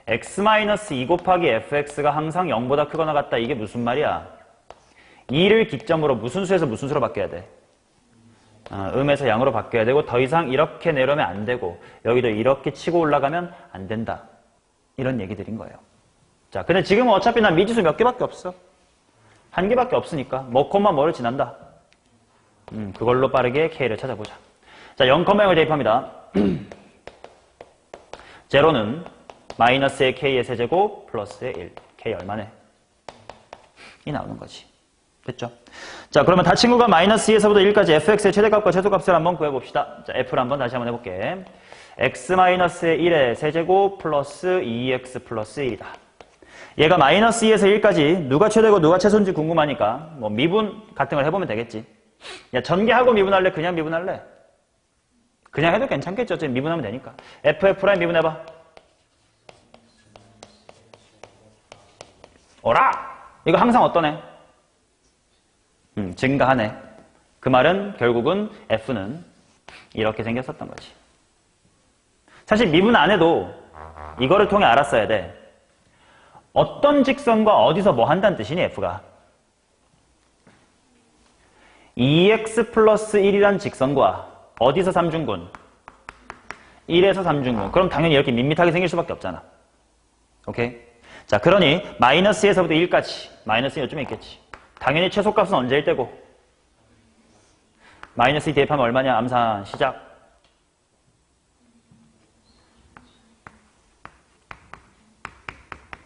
x-2 곱하기 fx가 항상 0보다 크거나 같다. 이게 무슨 말이야? 2를 기점으로 무슨 수에서 무슨 수로 바뀌어야 돼? 음에서 양으로 바뀌어야 되고 더 이상 이렇게 내려오면 안 되고 여기도 이렇게 치고 올라가면 안 된다. 이런 얘기들인 거예요. 자, 근데 지금은 어차피 난 미지수 몇 개밖에 없어. 한 개밖에 없으니까 뭐 콤마 뭐를 지난다. 그걸로 빠르게 K를 찾아보자. 자, 0,0을 대입합니다. 제로는 마이너스의 K의 세제곱 플러스의 1. K 얼마네? 이 나오는 거지. 됐죠? 자, 그러면 다 친구가 마이너스 2에서부터 1까지 fx의 최대값과 최소값을 한번 구해봅시다. 자, f를 한번 다시 한번 해볼게. x-1의 1의 세제곱 플러스 2x 플러스 1이다. 얘가 마이너스 2에서 1까지 누가 최대고 누가 최소인지 궁금하니까 뭐 미분 같은 걸 해보면 되겠지. 야, 전개하고 미분할래? 그냥 미분할래? 그냥 해도 괜찮겠죠. 지금 미분하면 되니까. f(f) 미분해봐. 어라! 이거 항상 어떤 애? 증가하네. 그 말은 결국은 f는 이렇게 생겼었던 거지. 사실 미분 안 해도 이거를 통해 알았어야 돼. 어떤 직선과 어디서 뭐 한다는 뜻이니 f가? 2x 플러스 1이란 직선과 어디서 삼중근? 1에서 삼중근. 그럼 당연히 이렇게 밋밋하게 생길 수밖에 없잖아. 오케이? 자, 그러니 마이너스에서부터 1까지. 마이너스는 요즘에 있겠지. 당연히 최소값은 언제일 때고? 마이너스 2 대입하면 얼마냐? 암산 시작.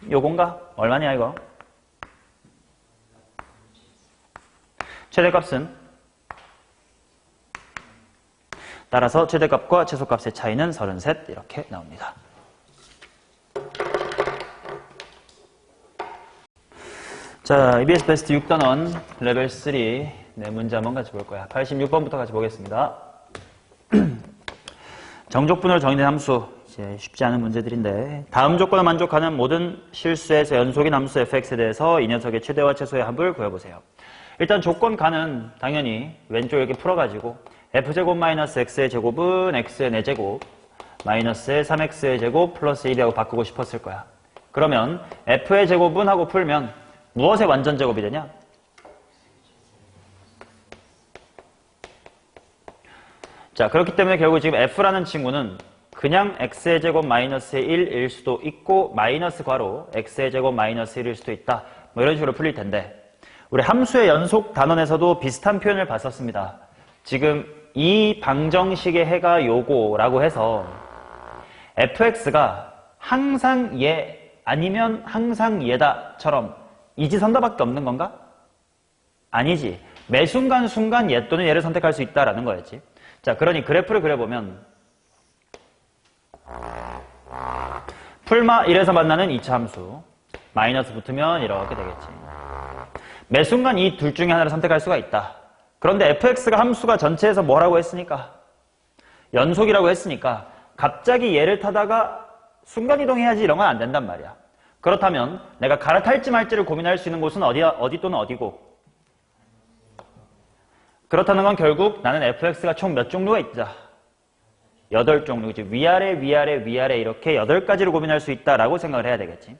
요건가? 얼마냐 이거? 최대값은? 따라서 최대값과 최소값의 차이는 33 이렇게 나옵니다. 자, EBS 베스트 6단원 레벨 3 네, 문제 한번 같이 볼 거야. 86번부터 같이 보겠습니다. 정족분으로 정의된 함수. 이제 쉽지 않은 문제들인데 다음 조건을 만족하는 모든 실수에서 연속인 함수 fx에 대해서 이 녀석의 최대와 최소의 합을 구해보세요. 일단 조건 가는 당연히 왼쪽 이렇게 풀어가지고 f제곱 마이너스 x의 제곱은 x의 4제곱 마이너스의 3x의 제곱 플러스 1이라고 바꾸고 싶었을 거야. 그러면 f의 제곱은 하고 풀면 무엇의 완전 제곱이 되냐? 자, 그렇기 때문에 결국 지금 f라는 친구는 그냥 x의 제곱 마이너스의 1일 수도 있고 마이너스 괄호 x의 제곱 마이너스 1일 수도 있다. 뭐 이런 식으로 풀릴 텐데 우리 함수의 연속 단원에서도 비슷한 표현을 봤었습니다. 지금 이 방정식의 해가 요거라고 해서 fx가 항상 얘 아니면 항상 얘다처럼 이지선다밖에 없는 건가? 아니지. 매 순간 얘 또는 얘를 선택할 수 있다라는 거였지. 자, 그러니 그래프를 그려보면 풀마 1에서 만나는 2차 함수 마이너스 붙으면 이렇게 되겠지. 매 순간 이 둘 중에 하나를 선택할 수가 있다. 그런데 fx가 함수가 전체에서 뭐라고 했으니까? 연속이라고 했으니까 갑자기 얘를 타다가 순간이동해야지 이런 건 안 된단 말이야. 그렇다면 내가 갈아탈지 말지를 고민할 수 있는 곳은 어디 또는 어디고? 그렇다는 건 결국 나는 fx가 총 몇 종류가 있다. 8종류지. 위아래 이렇게 8가지를 고민할 수 있다라고 생각을 해야 되겠지.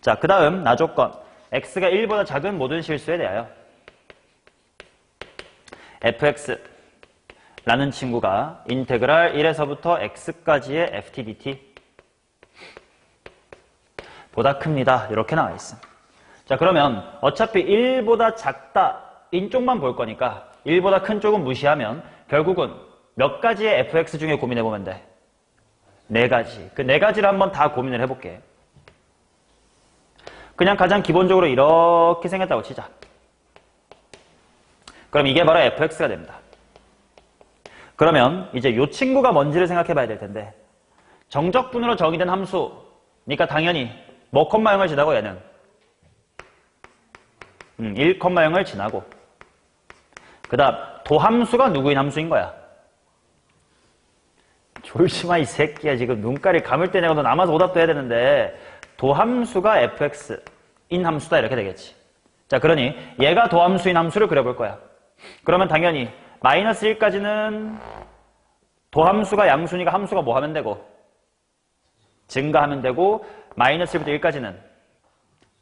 자, 그 다음 나조건. x가 1보다 작은 모든 실수에 대하여 fx라는 친구가 인테그랄 1에서부터 x까지의 ft dt 보다 큽니다. 이렇게 나와 있어. 자, 그러면 어차피 1보다 작다 인 쪽만 볼 거니까 1보다 큰 쪽은 무시하면 결국은 몇 가지의 fx 중에 고민해보면 돼? 4가지. 그 4가지를 한번 다 고민을 해볼게. 그냥 가장 기본적으로 이렇게 생겼다고 치자. 그럼 이게 바로 fx가 됩니다. 그러면 이제 이 친구가 뭔지를 생각해 봐야 될 텐데 정적분으로 정의된 함수니까 당연히 뭐, 0을 지나고 얘는 1,0을 지나고 그 다음 도함수가 누구인 함수인 거야? 졸지 마, 이 새끼야. 지금 눈깔이 감을 때 내가 너 남아서 오답도 해야 되는데, 도함수가 fx인 함수다. 이렇게 되겠지. 자, 그러니 얘가 도함수인 함수를 그려볼 거야. 그러면 당연히 마이너스 1까지는 도함수가 양수니까 함수가 뭐 하면 되고? 증가하면 되고, 마이너스 1부터 1까지는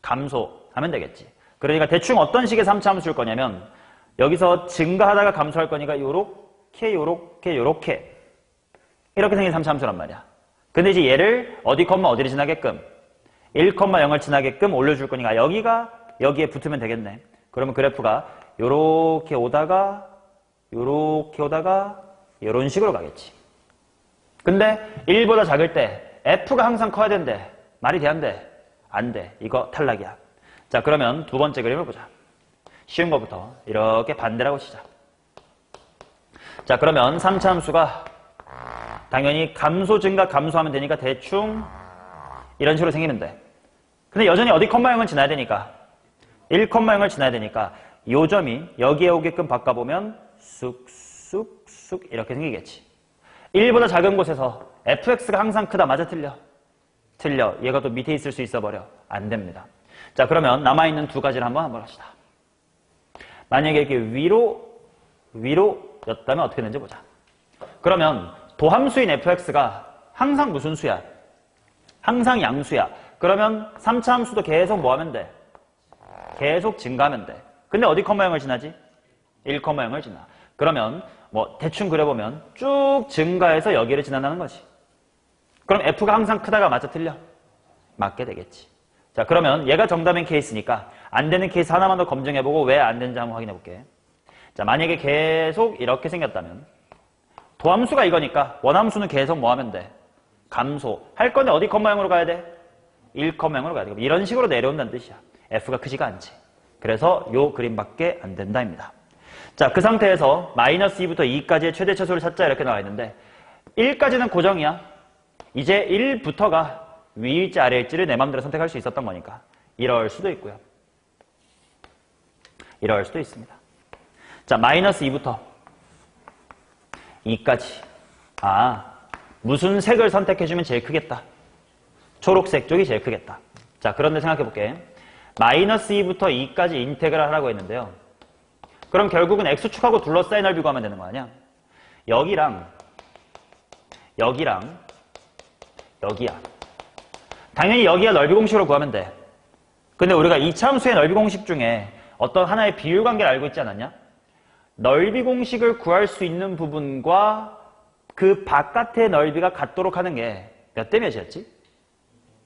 감소하면 되겠지. 그러니까 대충 어떤 식의 3차 함수일 거냐면, 여기서 증가하다가 감소할 거니까 요렇게 이렇게 생긴 3차 함수란 말이야. 근데 이제 얘를 어디 컴마 어디를 지나게끔 1,0을 지나게끔 올려줄 거니까 여기가 여기에 붙으면 되겠네. 그러면 그래프가 요렇게 오다가 요런 식으로 가겠지. 근데 1보다 작을 때 f가 항상 커야 된대. 말이 돼, 안 돼? 안 돼. 이거 탈락이야. 자, 그러면 두 번째 그림을 보자. 쉬운 것부터 이렇게 반대라고 치자. 자, 그러면 3차 함수가 당연히 감소, 증가, 감소하면 되니까 대충 이런 식으로 생기면 돼. 근데 여전히 어디 컴마 0을 지나야 되니까 1,0을 지나야 되니까 요 점이 여기에 오게끔 바꿔보면 쑥쑥쑥 이렇게 생기겠지. 1보다 작은 곳에서 fx가 항상 크다. 맞아, 틀려? 틀려. 얘가 또 밑에 있을 수 있어 버려. 안 됩니다. 자, 그러면 남아있는 두 가지를 한번 합시다. 만약에 이렇게 위로였다면 어떻게 되는지 보자. 그러면 도함수인 fx가 항상 무슨 수야? 항상 양수야. 그러면 3차 함수도 계속 뭐 하면 돼? 계속 증가하면 돼. 근데 어디 컴마 0을 지나지? 1,0을 지나. 그러면 뭐 대충 그려보면 쭉 증가해서 여기를 지나가는 거지. 그럼 f가 항상 크다가 맞아, 틀려? 맞게 되겠지. 자, 그러면 얘가 정답인 케이스니까 안 되는 케이스 하나만 더 검증해보고 왜 안 되는지 한번 확인해볼게. 자, 만약에 계속 이렇게 생겼다면 도함수가 이거니까 원함수는 계속 뭐 하면 돼? 감소. 할 건데 어디 컴마 0으로 가야 돼? 1,0으로 가야 돼. 이런 식으로 내려온다는 뜻이야. f가 크지가 않지. 그래서 요 그림밖에 안 된다입니다. 자, 그 상태에서 마이너스 2부터 2까지의 최대 차수를 찾자 이렇게 나와 있는데 1까지는 고정이야. 이제 1부터가 위일지 아래일지를 내 마음대로 선택할 수 있었던 거니까 이럴 수도 있고요. 이럴 수도 있습니다. 자, 마이너스 2부터 2까지. 무슨 색을 선택해주면 제일 크겠다? 초록색 쪽이 제일 크겠다. 자, 그런데 생각해볼게. 마이너스 2부터 2까지 인테그랄 하라고 했는데요. 그럼 결국은 x축하고 둘러싸인 넓이 구하면 되는 거 아니야? 여기랑 여기야. 당연히 여기가 넓이 공식으로 구하면 돼. 근데 우리가 이차 함수의 넓이 공식 중에 어떤 하나의 비율 관계를 알고 있지 않았냐? 넓이 공식을 구할 수 있는 부분과 그 바깥의 넓이가 같도록 하는 게 몇 대 몇이었지?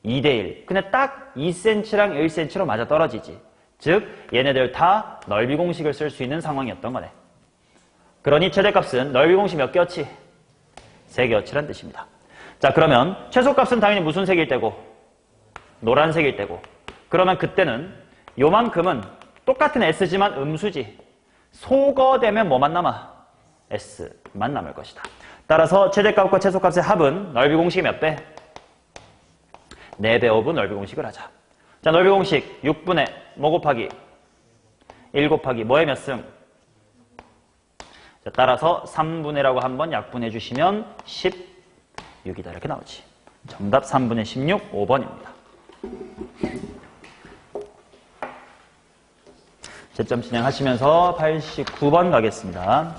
2대1. 근데 딱 2cm랑 1cm로 맞아 떨어지지. 즉 얘네들 다 넓이 공식을 쓸 수 있는 상황이었던 거네. 그러니 최대값은 넓이 공식 몇 개였지? 3개였지란 뜻입니다. 자, 그러면 최소값은 당연히 무슨 색일 때고? 노란색일 때고. 그러면 그때는 요만큼은 똑같은 S지만 음수지. 소거되면 뭐만 남아? S만 남을 것이다. 따라서 최대값과 최소값의 합은 넓이 공식이 몇 배? 4배 5분 넓이 공식을 하자. 자, 넓이 공식 6분의 뭐 곱하기 1 곱하기 뭐의 몇 승? 자, 따라서 3분의라고 한번 약분해 주시면 16이다 이렇게 나오지. 정답 3분의 16 5번입니다. 채점 진행하시면서 89번 가겠습니다.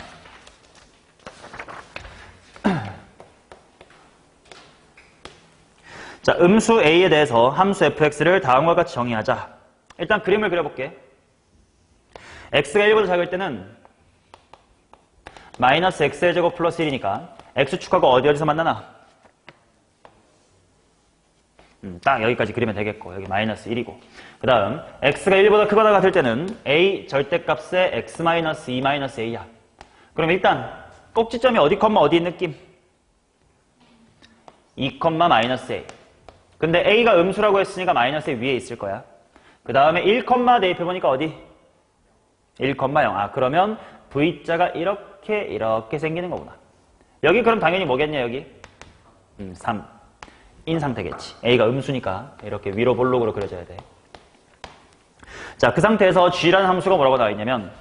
자, 음수 a에 대해서 함수 fx를 다음과 같이 정의하자. 일단 그림을 그려볼게. x가 1보다 작을 때는 마이너스 x의 제곱 플러스 1이니까 x축하고 어디서 만나나? 딱 여기까지 그리면 되겠고 여기 마이너스 1이고 그 다음 x가 1보다 크거나 같을 때는 a 절대값의 x 마이너스 2 마이너스 a야. 그럼 일단 꼭지점이 어디 컴마 어디인 느낌? 2 컴마 마이너스 a. 근데 a가 음수라고 했으니까 마이너스 a 위에 있을 거야. 그 다음에 1 컴마 대입해보니까 어디? 1 컴마 0. 그러면 v자가 이렇게 생기는 거구나. 여기 그럼 당연히 뭐겠냐 여기? 3. 인 상태겠지. a가 음수니까 이렇게 위로 볼록으로 그려져야 돼. 자, 그 상태에서 g라는 함수가 뭐라고 나와 있냐면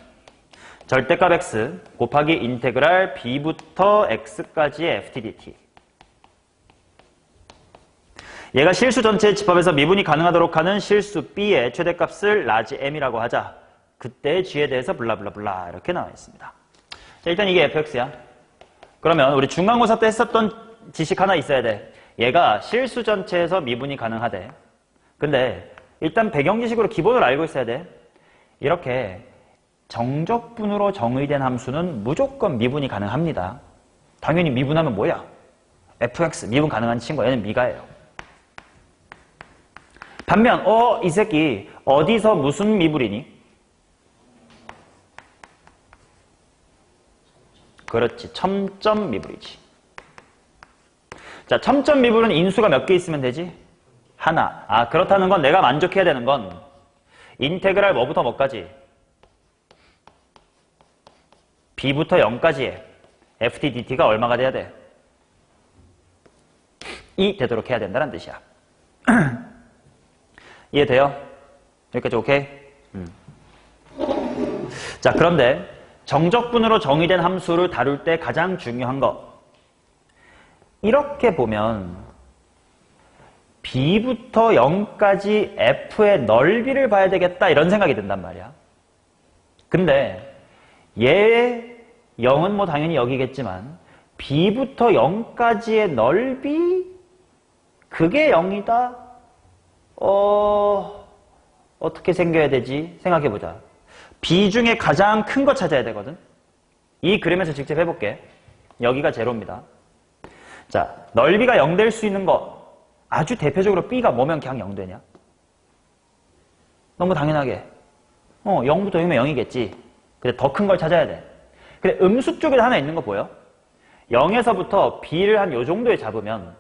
절대값 x 곱하기 인테그랄 b부터 x까지의 ft dt. 얘가 실수 전체의 집합에서 미분이 가능하도록 하는 실수 B의 최대값을 라지 M이라고 하자. 그때의 G에 대해서 블라블라블라 이렇게 나와 있습니다. 자, 일단 이게 fx야. 그러면 우리 중간고사 때 했었던 지식 하나 있어야 돼. 얘가 실수 전체에서 미분이 가능하대. 근데 일단 배경 지식으로 기본을 알고 있어야 돼. 이렇게 정적분으로 정의된 함수는 무조건 미분이 가능합니다. 당연히 미분하면 뭐야? fx 미분 가능한 친구야. 얘는 미가예요. 반면 이 새끼 어디서 무슨 미분이니? 그렇지. 첨점 미분이지. 자, 첨점 미분은 인수가 몇 개 있으면 되지? 하나. 아, 그렇다는 건 내가 만족해야 되는 건 인테그랄 뭐부터 뭐까지? b부터 0까지의 ft dt가 얼마가 돼야 돼? 2 되도록 해야 된다는 뜻이야. 이해돼요? 여기까지 오케이? 자, 그런데 정적분으로 정의된 함수를 다룰 때 가장 중요한 거. 이렇게 보면 b부터 0까지 f의 넓이를 봐야 되겠다 이런 생각이 든단 말이야. 근데 얘의 0은 뭐 당연히 여기겠지만 b부터 0까지의 넓이 그게 0이다? 어떻게 생겨야 되지? 생각해보자. b 중에 가장 큰 거 찾아야 되거든. 이 그림에서 직접 해볼게. 여기가 제로입니다. 자, 넓이가 0 될 수 있는 거 아주 대표적으로 b가 뭐면 그냥 0 되냐? 너무 당연하게 0부터 0이면 0이겠지. 근데 더 큰 걸 찾아야 돼. 근데 음수 쪽에 하나 있는 거 보여? 0에서부터 b를 한 요 정도에 잡으면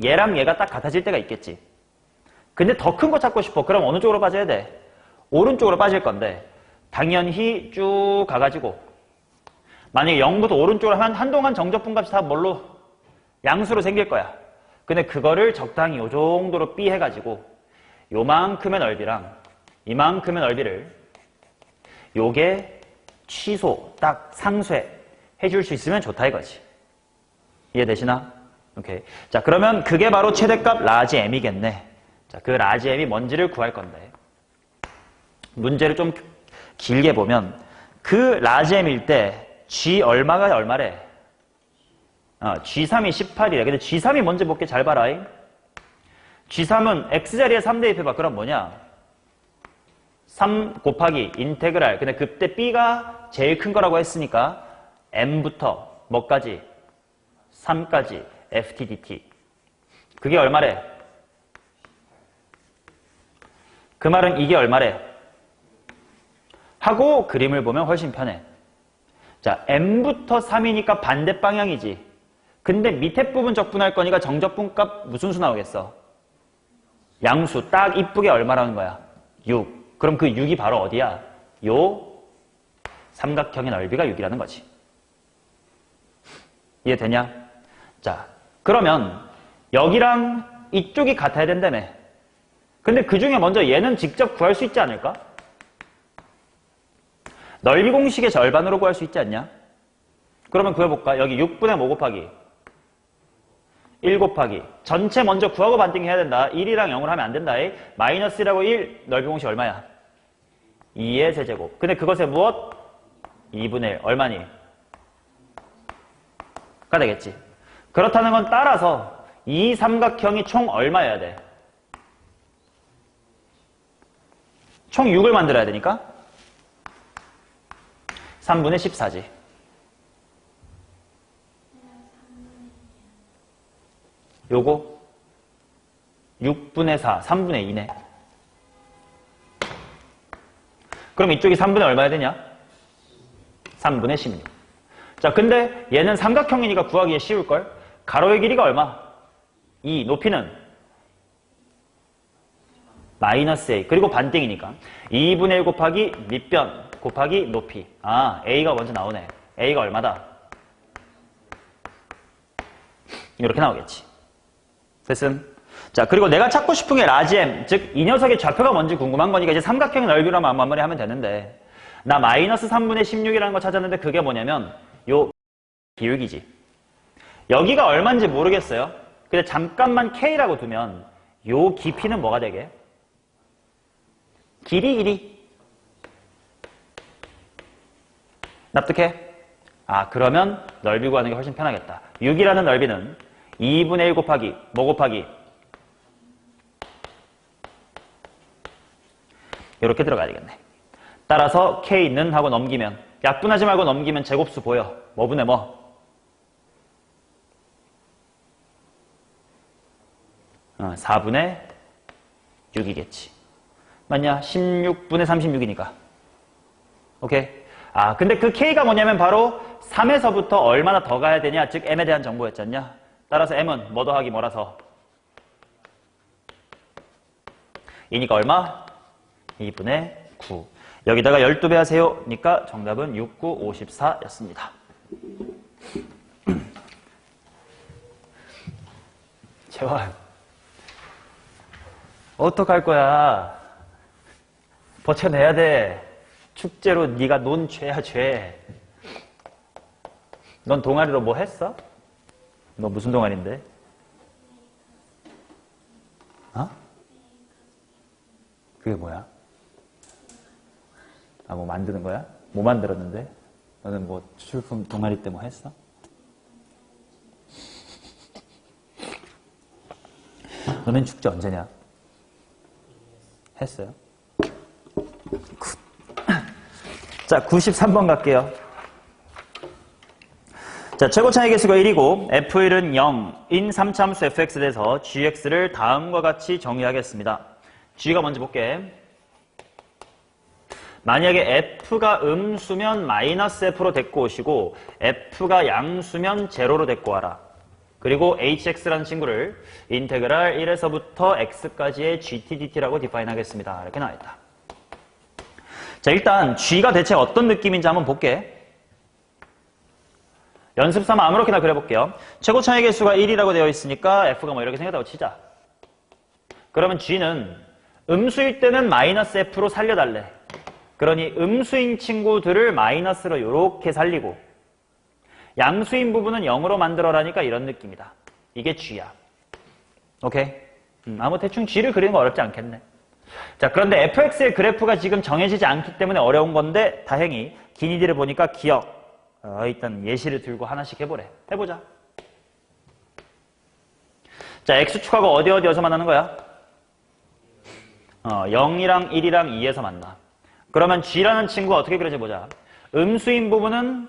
얘랑 얘가 딱 같아질 때가 있겠지. 근데 더 큰 거 찾고 싶어. 그럼 어느 쪽으로 빠져야 돼? 오른쪽으로 빠질 건데 당연히 쭉 가가지고 만약에 0부터 오른쪽으로 하면 한동안 정적분 값이 다 뭘로? 양수로 생길 거야. 근데 그거를 적당히 요 정도로 B 해가지고 요만큼의 넓이랑 이만큼의 넓이를 요게 취소, 딱 상쇄 해줄 수 있으면 좋다 이거지. 이해되시나? 오케이. 자, 그러면 그게 바로 최대값 라지 M이겠네. 자, 그 라지 M이 뭔지를 구할 건데 문제를 좀 길게 보면 그 라지 M일 때 G 얼마가 얼마래? G3이 18이래. 근데 G3이 뭔지 볼게. 잘 봐라. G3은 X자리에 3 대입해봐. 그럼 뭐냐? 3 곱하기 인테그랄. 근데 그때 B가 제일 큰 거라고 했으니까 M부터 뭐까지? 3까지 FT DT. 그게 얼마래? 그 말은 이게 얼마래? 하고 그림을 보면 훨씬 편해. 자, M부터 3이니까 반대 방향이지. 근데 밑에 부분 적분할 거니까 정적분값 무슨 수 나오겠어? 양수. 딱 이쁘게 얼마라는 거야? 6. 그럼 그 6이 바로 어디야? 요 삼각형의 넓이가 6이라는 거지. 이해되냐? 자, 그러면 여기랑 이쪽이 같아야 된다며. 근데 그 중에 먼저 얘는 직접 구할 수 있지 않을까? 넓이 공식의 절반으로 구할 수 있지 않냐? 그러면 구해볼까? 여기 6분의 뭐 곱하기? 1 곱하기. 전체 먼저 구하고 반띵 해야 된다. 1이랑 0을 하면 안 된다. 마이너스 1하고 1 넓이 공식 얼마야? 2의 세제곱. 근데 그것에 무엇? 2분의 1. 얼마니? 가 되겠지. 그렇다는 건 따라서 이 삼각형이 총 얼마여야 돼? 총 6을 만들어야 되니까 3분의 14지. 요거 6분의 4, 3분의 2네. 그럼 이쪽이 3분의 얼마 해야 되냐? 3분의 16. 자, 근데 얘는 삼각형이니까 구하기에 쉬울걸? 가로의 길이가 얼마? 2. 높이는? 마이너스 A. 그리고 반띵이니까 2분의 1 곱하기 밑변 곱하기 높이. 아, A가 먼저 나오네. A가 얼마다? 이렇게 나오겠지. 됐음? 자, 그리고 내가 찾고 싶은 게 라지 M, 즉 이 녀석의 좌표가 뭔지 궁금한 거니까 이제 삼각형의 넓이로만 마무리하면 되는데 나 마이너스 3분의 16이라는 거 찾았는데 그게 뭐냐면 요 기울기지. 여기가 얼마인지 모르겠어요. 근데 잠깐만 K라고 두면 요 깊이는 뭐가 되게? 길이. 납득해? 그러면 넓이 구하는 게 훨씬 편하겠다. 6이라는 넓이는 2분의 1 곱하기 뭐 곱하기? 이렇게 들어가야 되겠네. 따라서 K는 하고 넘기면, 약분하지 말고 넘기면 제곱수 보여. 뭐 분의 뭐? 4분의 6이겠지. 맞냐? 16분의 36이니까. 오케이? 근데 그 K가 뭐냐면 바로 3에서부터 얼마나 더 가야 되냐, 즉 M에 대한 정보였지 않냐? 따라서 M은 뭐 더하기 뭐라서? 2니까 얼마? 2분의 9. 여기다가 12배 하세요. 니까 정답은 6, 9, 54였습니다. 재환, 어떡할 거야? 버텨내야 돼. 축제로 네가 논 죄야, 죄. 넌 동아리로 뭐 했어? 너 무슨 동아리인데? 그게 뭐야? 뭐 만드는 거야? 뭐 만들었는데? 너는 뭐 출품 동아리 때 뭐 했어? 너는 축제 언제냐? 했어요? 굿. 자, 93번 갈게요. 자, 최고 차이 계수가 1이고 F1은 0인 3차함수 fx에 대해서 gx를 다음과 같이 정의하겠습니다. g가 먼저 볼게. 만약에 f가 음수면 마이너스 f로 데리고 오시고 f가 양수면 제로로 데리고 와라. 그리고 hx라는 친구를 인테그랄 1에서부터 x까지의 gtdt라고 디파인 하겠습니다. 이렇게 나와있다. 자, 일단 g가 대체 어떤 느낌인지 한번 볼게. 연습 삼아 아무렇게나 그려볼게요. 최고 차이 계수가 1이라고 되어 있으니까 f가 뭐 이렇게 생겼다고 치자. 그러면 g는 음수일 때는 마이너스 f로 살려달래. 그러니 음수인 친구들을 마이너스로 이렇게 살리고 양수인 부분은 0으로 만들어라니까 이런 느낌이다. 이게 g야. 오케이? 대충 g를 그리는 거 어렵지 않겠네. 자, 그런데 fx의 그래프가 지금 정해지지 않기 때문에 어려운 건데 다행히 기니디를 보니까 기억. 일단 예시를 들고 하나씩 해보래. 해보자. 자, x축하고 어디에서 만나는 거야? 0이랑 1이랑 2에서 만나. 그러면 g라는 친구가 어떻게 그려져 보자. 음수인 부분은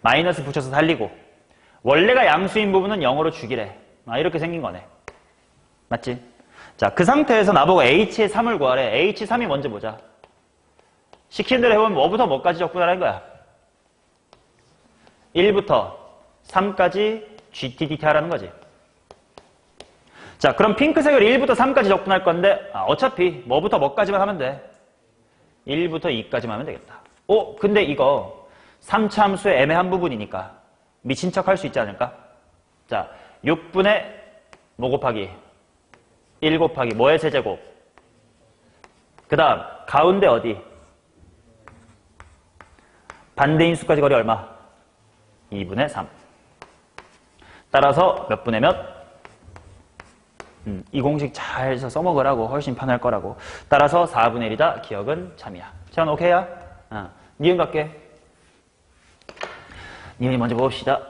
마이너스 붙여서 살리고 원래가 양수인 부분은 0으로 죽이래. 이렇게 생긴 거네. 맞지? 자, 그 상태에서 나보고 h의 3을 구하래. h3이 먼저 보자. 시킨 대로 해보면 뭐부터 뭐까지 적분하라는 거야? 1부터 3까지 GTDT 하라는 거지. 자, 그럼 핑크색을 1부터 3까지 적분할 건데 어차피 뭐부터 뭐까지만 하면 돼. 1부터 2까지만 하면 되겠다. 근데 이거 3차 함수의 애매한 부분이니까 미친 척 할 수 있지 않을까? 자, 6분의 뭐 곱하기 1 곱하기 뭐의 세제곱. 그 다음 가운데 어디? 반대인 수까지 거리 얼마? 2분의 3. 따라서 몇 분의 몇? 이 공식 잘 써먹으라고. 훨씬 편할 거라고. 따라서 4분의 1이다. 기억은 참이야. 전 오케이야? 니은 갈게. 니은이 먼저 봅시다.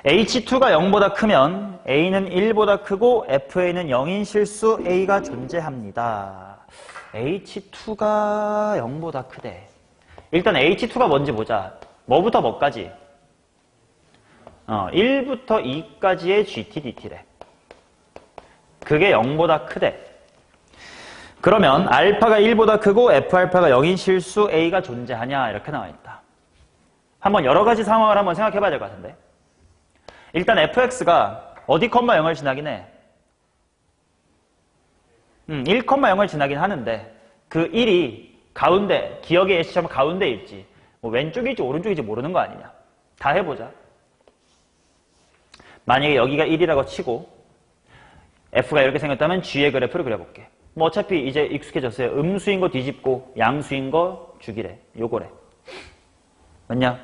H2가 0보다 크면 A는 1보다 크고 FA는 0인 실수 A가 존재합니다. H2가 0보다 크대. 일단 H2가 뭔지 보자. 뭐부터 뭐까지? 1부터 2까지의 GTDT래. 그게 0보다 크대. 그러면 알파가 1보다 크고 F알파가 0인 실수 A가 존재하냐 이렇게 나와있다. 한번 여러 가지 상황을 한번 생각해 봐야 될 것 같은데. 일단 fx가 어디 컴마 0을 지나긴 해. 1,0을 지나긴 하는데 그 1이 가운데, 기억의 예시처럼 가운데 있지. 뭐 왼쪽일지 오른쪽일지 모르는 거 아니냐. 다 해보자. 만약에 여기가 1이라고 치고 f가 이렇게 생겼다면 g의 그래프를 그려볼게. 뭐 어차피 이제 익숙해졌어요. 음수인 거 뒤집고 양수인 거 죽이래. 요거래. 맞냐?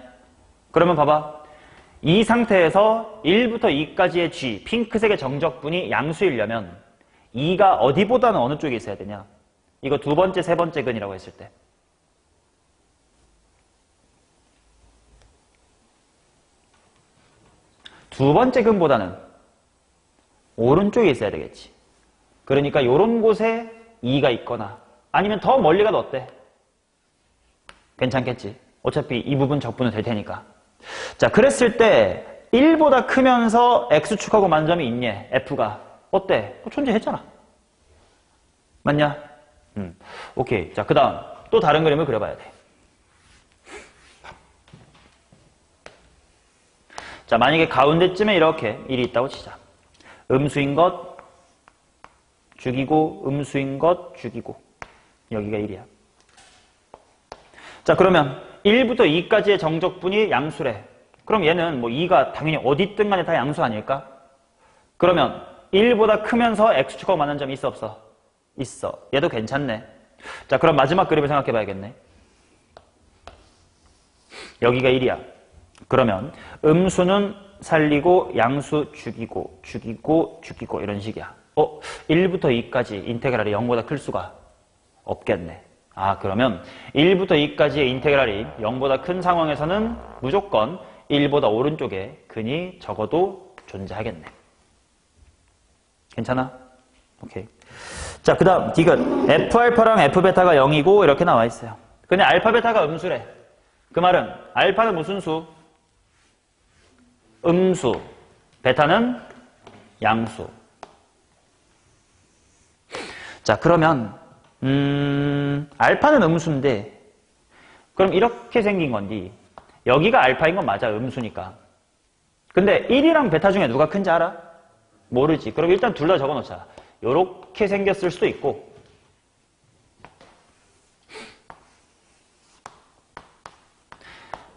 그러면 봐봐. 이 상태에서 1부터 2까지의 G, 핑크색의 정적분이 양수이려면 2가 어디보다는 어느 쪽에 있어야 되냐? 이거 두 번째, 세 번째 근이라고 했을 때. 두 번째 근보다는 오른쪽에 있어야 되겠지. 그러니까 이런 곳에 2가 있거나 아니면 더 멀리 가도 어때? 괜찮겠지. 어차피 이 부분 적분은 될 테니까. 자, 그랬을 때 1보다 크면서 X축하고 만점이 있냐? F가. 어때? 존재했잖아. 맞냐? 오케이. 자, 그 다음 또 다른 그림을 그려봐야 돼. 자, 만약에 가운데쯤에 이렇게 1이 있다고 치자. 음수인 것 죽이고 음수인 것 죽이고 여기가 1이야. 자, 그러면 1부터 2까지의 정적분이 양수래. 그럼 얘는 뭐 2가 당연히 어디 있든 간에 다 양수 아닐까? 그러면 1보다 크면서 X축하고 만난 점이 있어 없어? 있어. 얘도 괜찮네. 자, 그럼 마지막 그림을 생각해 봐야겠네. 여기가 1이야. 그러면 음수는 살리고 양수 죽이고 죽이고 죽이고 이런 식이야. 1부터 2까지 인테그랄이 0보다 클 수가 없겠네. 아, 그러면 1부터 2까지의 인테그랄이 0보다 큰 상황에서는 무조건 1보다 오른쪽에 근이 적어도 존재하겠네. 괜찮아? 오케이. 자, 그 다음 디귿. F알파랑 F베타가 0이고 이렇게 나와 있어요. 근데 알파 베타가 음수래. 그 말은 알파는 무슨 수? 음수. 베타는 양수. 자, 그러면 알파는 음수인데 그럼 이렇게 생긴 건디 여기가 알파인 건 맞아. 음수니까. 근데 1이랑 베타 중에 누가 큰지 알아? 모르지. 그럼 일단 둘 다 적어놓자. 요렇게 생겼을 수도 있고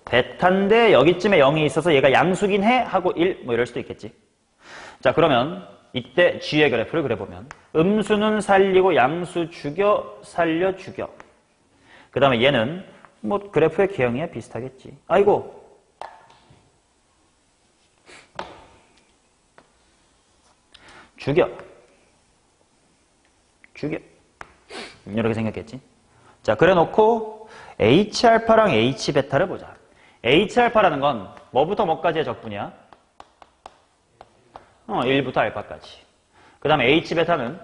베타인데 여기쯤에 0이 있어서 얘가 양수긴 해 하고 1 뭐 이럴 수도 있겠지. 자, 그러면 이때 G의 그래프를 그려보면 음수는 살리고 양수 죽여 살려 죽여. 그 다음에 얘는 뭐 그래프의 개형이야 비슷하겠지. 아이고 죽여 죽여 이렇게 생겼겠지. 자, 그래놓고 H알파랑 H베타를 보자. H알파라는 건 뭐부터 뭐까지의 적분이야? 1부터 알파까지. 그 다음에 H베타는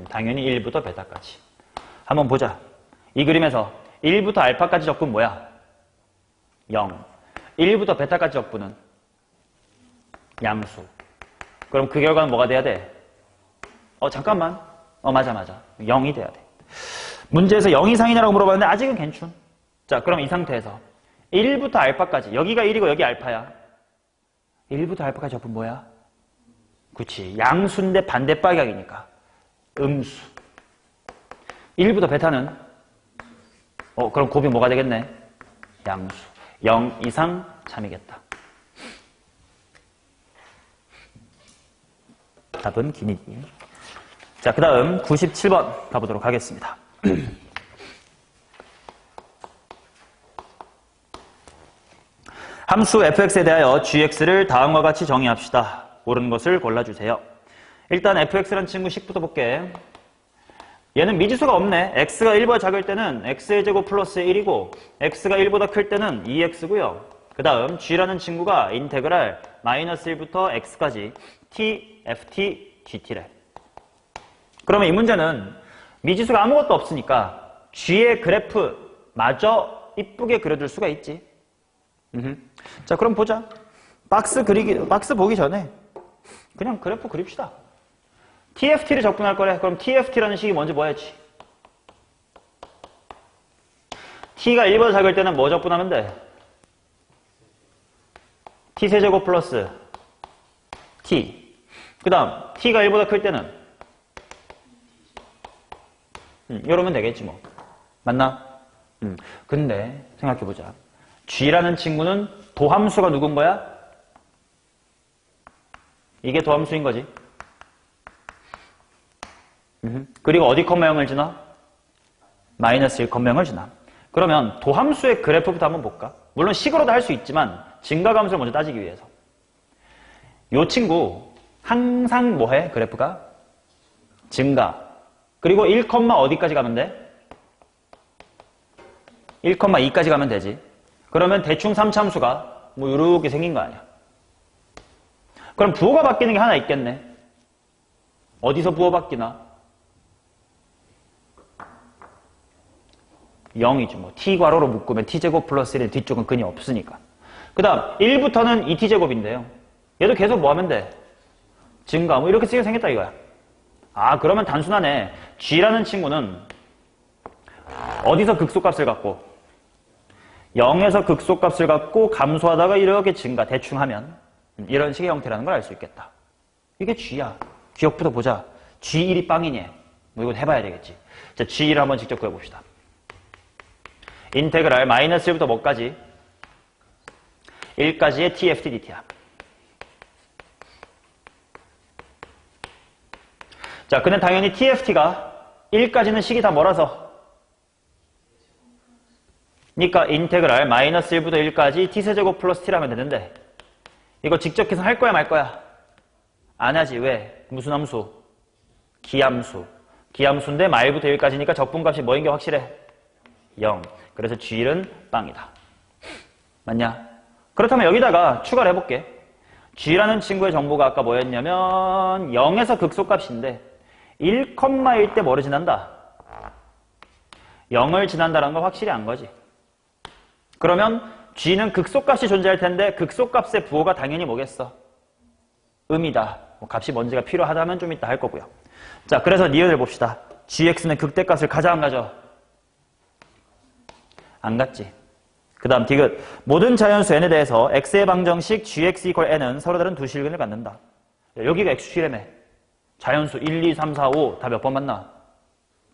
당연히 1부터 베타까지. 한번 보자. 이 그림에서 1부터 알파까지 적분 뭐야? 0. 1부터 베타까지 적분은 양수. 그럼 그 결과는 뭐가 돼야 돼? 잠깐만. 맞아. 0이 돼야 돼. 문제에서 0 이상이냐라고 물어봤는데 아직은 괜춘. 자, 그럼 이 상태에서 1부터 알파까지. 여기가 1이고 여기 알파야. 1부터 알파까지 적분 뭐야? 그치. 양수인데 반대 방향이니까. 음수. 1부터 베타는? 그럼 곱이 뭐가 되겠네? 양수. 0 이상 참이겠다. 답은 기니디. 자, 그 다음 97번 가보도록 하겠습니다. 함수 fx에 대하여 gx를 다음과 같이 정의합시다. 옳은 것을 골라주세요. 일단 fx라는 친구 식부터 볼게. 얘는 미지수가 없네. x가 1보다 작을 때는 x의 제곱 플러스 1이고 x가 1보다 클 때는 2x고요. 그 다음 g라는 친구가 인테그랄 마이너스 1부터 x까지 t, ft, gt래. 그러면 이 문제는 미지수가 아무것도 없으니까 g의 그래프 마저 이쁘게 그려줄 수가 있지. 자, 그럼 보자. 박스 보기 전에 그냥 그래프 그립시다. TFT를 적분할 거래. 그럼 TFT라는 식이 뭔지 뭐 해야지? T가 1보다 작을 때는 뭐 적분하면 돼? T세제곱 플러스 T. 그 다음 T가 1보다 클 때는 이러면 되겠지 뭐. 맞나? 근데 생각해보자. G라는 친구는 도함수가 누군 거야? 이게 도함수인 거지. 그리고 어디 컴마 0을 지나? 마이너스 1 컴마 0을 지나. 그러면 도함수의 그래프부터 한번 볼까? 물론 식으로도 할 수 있지만 증가감수를 먼저 따지기 위해서. 요 친구 항상 뭐해? 그래프가? 증가. 그리고 1, 어디까지 가면 돼? 1,2까지 가면 되지. 그러면 대충 3참수가 뭐 이렇게 생긴 거 아니야. 그럼 부호가 바뀌는 게 하나 있겠네. 어디서 부호 바뀌나? 0이죠. 뭐 t괄호로 묶으면 t제곱 플러스 1의 뒤쪽은 근이 없으니까. 그 다음 1부터는 2t제곱인데요. 얘도 계속 뭐 하면 돼? 증가. 뭐 이렇게 쓰게 생겼다 이거야. 아, 그러면 단순하네. g라는 친구는 어디서 극소값을 갖고 0에서 극소값을 갖고 감소하다가 이렇게 증가 대충 하면 이런 식의 형태라는 걸 알 수 있겠다. 이게 g야. 기억부터 보자. g1이 빵이니 뭐 이건 해봐야 되겠지. 자, g1을 한번 직접 구해봅시다. 인테그랄 마이너스 1부터 뭐까지? 1까지의 tft dt야. 자, 근데 당연히 tft가 1까지는 식이 다 멀어서 그러니까 인테그랄 마이너스 1부터 1까지 t세제곱 플러스 t라면 되는데 이거 직접 계산할 거야 말 거야? 안 하지. 왜? 무슨 함수? 기함수. 기함수인데 마일부터 1까지니까 적분값이 뭐인 게 확실해? 0. 그래서 g는 빵이다. 맞냐? 그렇다면 여기다가 추가를 해볼게. g라는 친구의 정보가 아까 뭐였냐면 0에서 극소값인데 1,1 때 뭐를 지난다? 0을 지난다는 걸 확실히 안 거지. 그러면 g는 극소값이 존재할 텐데 극소값의 부호가 당연히 뭐겠어? 음이다. 뭐 값이 뭔지가 필요하다면 좀 이따 할 거고요. 자, 그래서 니은을 봅시다. gx는 극대값을 가져 안 가져? 안 갔지. 그 다음 디귿. 모든 자연수 n에 대해서 x의 방정식 gx = n은 서로 다른 두 실근을 갖는다. 여기가 x취래며. 자연수 1, 2, 3, 4, 5 다 몇 번 만나?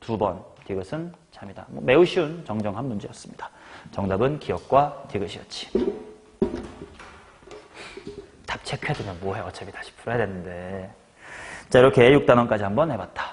2번. 디귿은 참이다. 뭐 매우 쉬운 정정한 문제였습니다. 정답은 기억과 디귿이었지. 답 체크해두면 뭐해. 어차피 다시 풀어야 되는데. 자, 이렇게 6단원까지 한번 해봤다.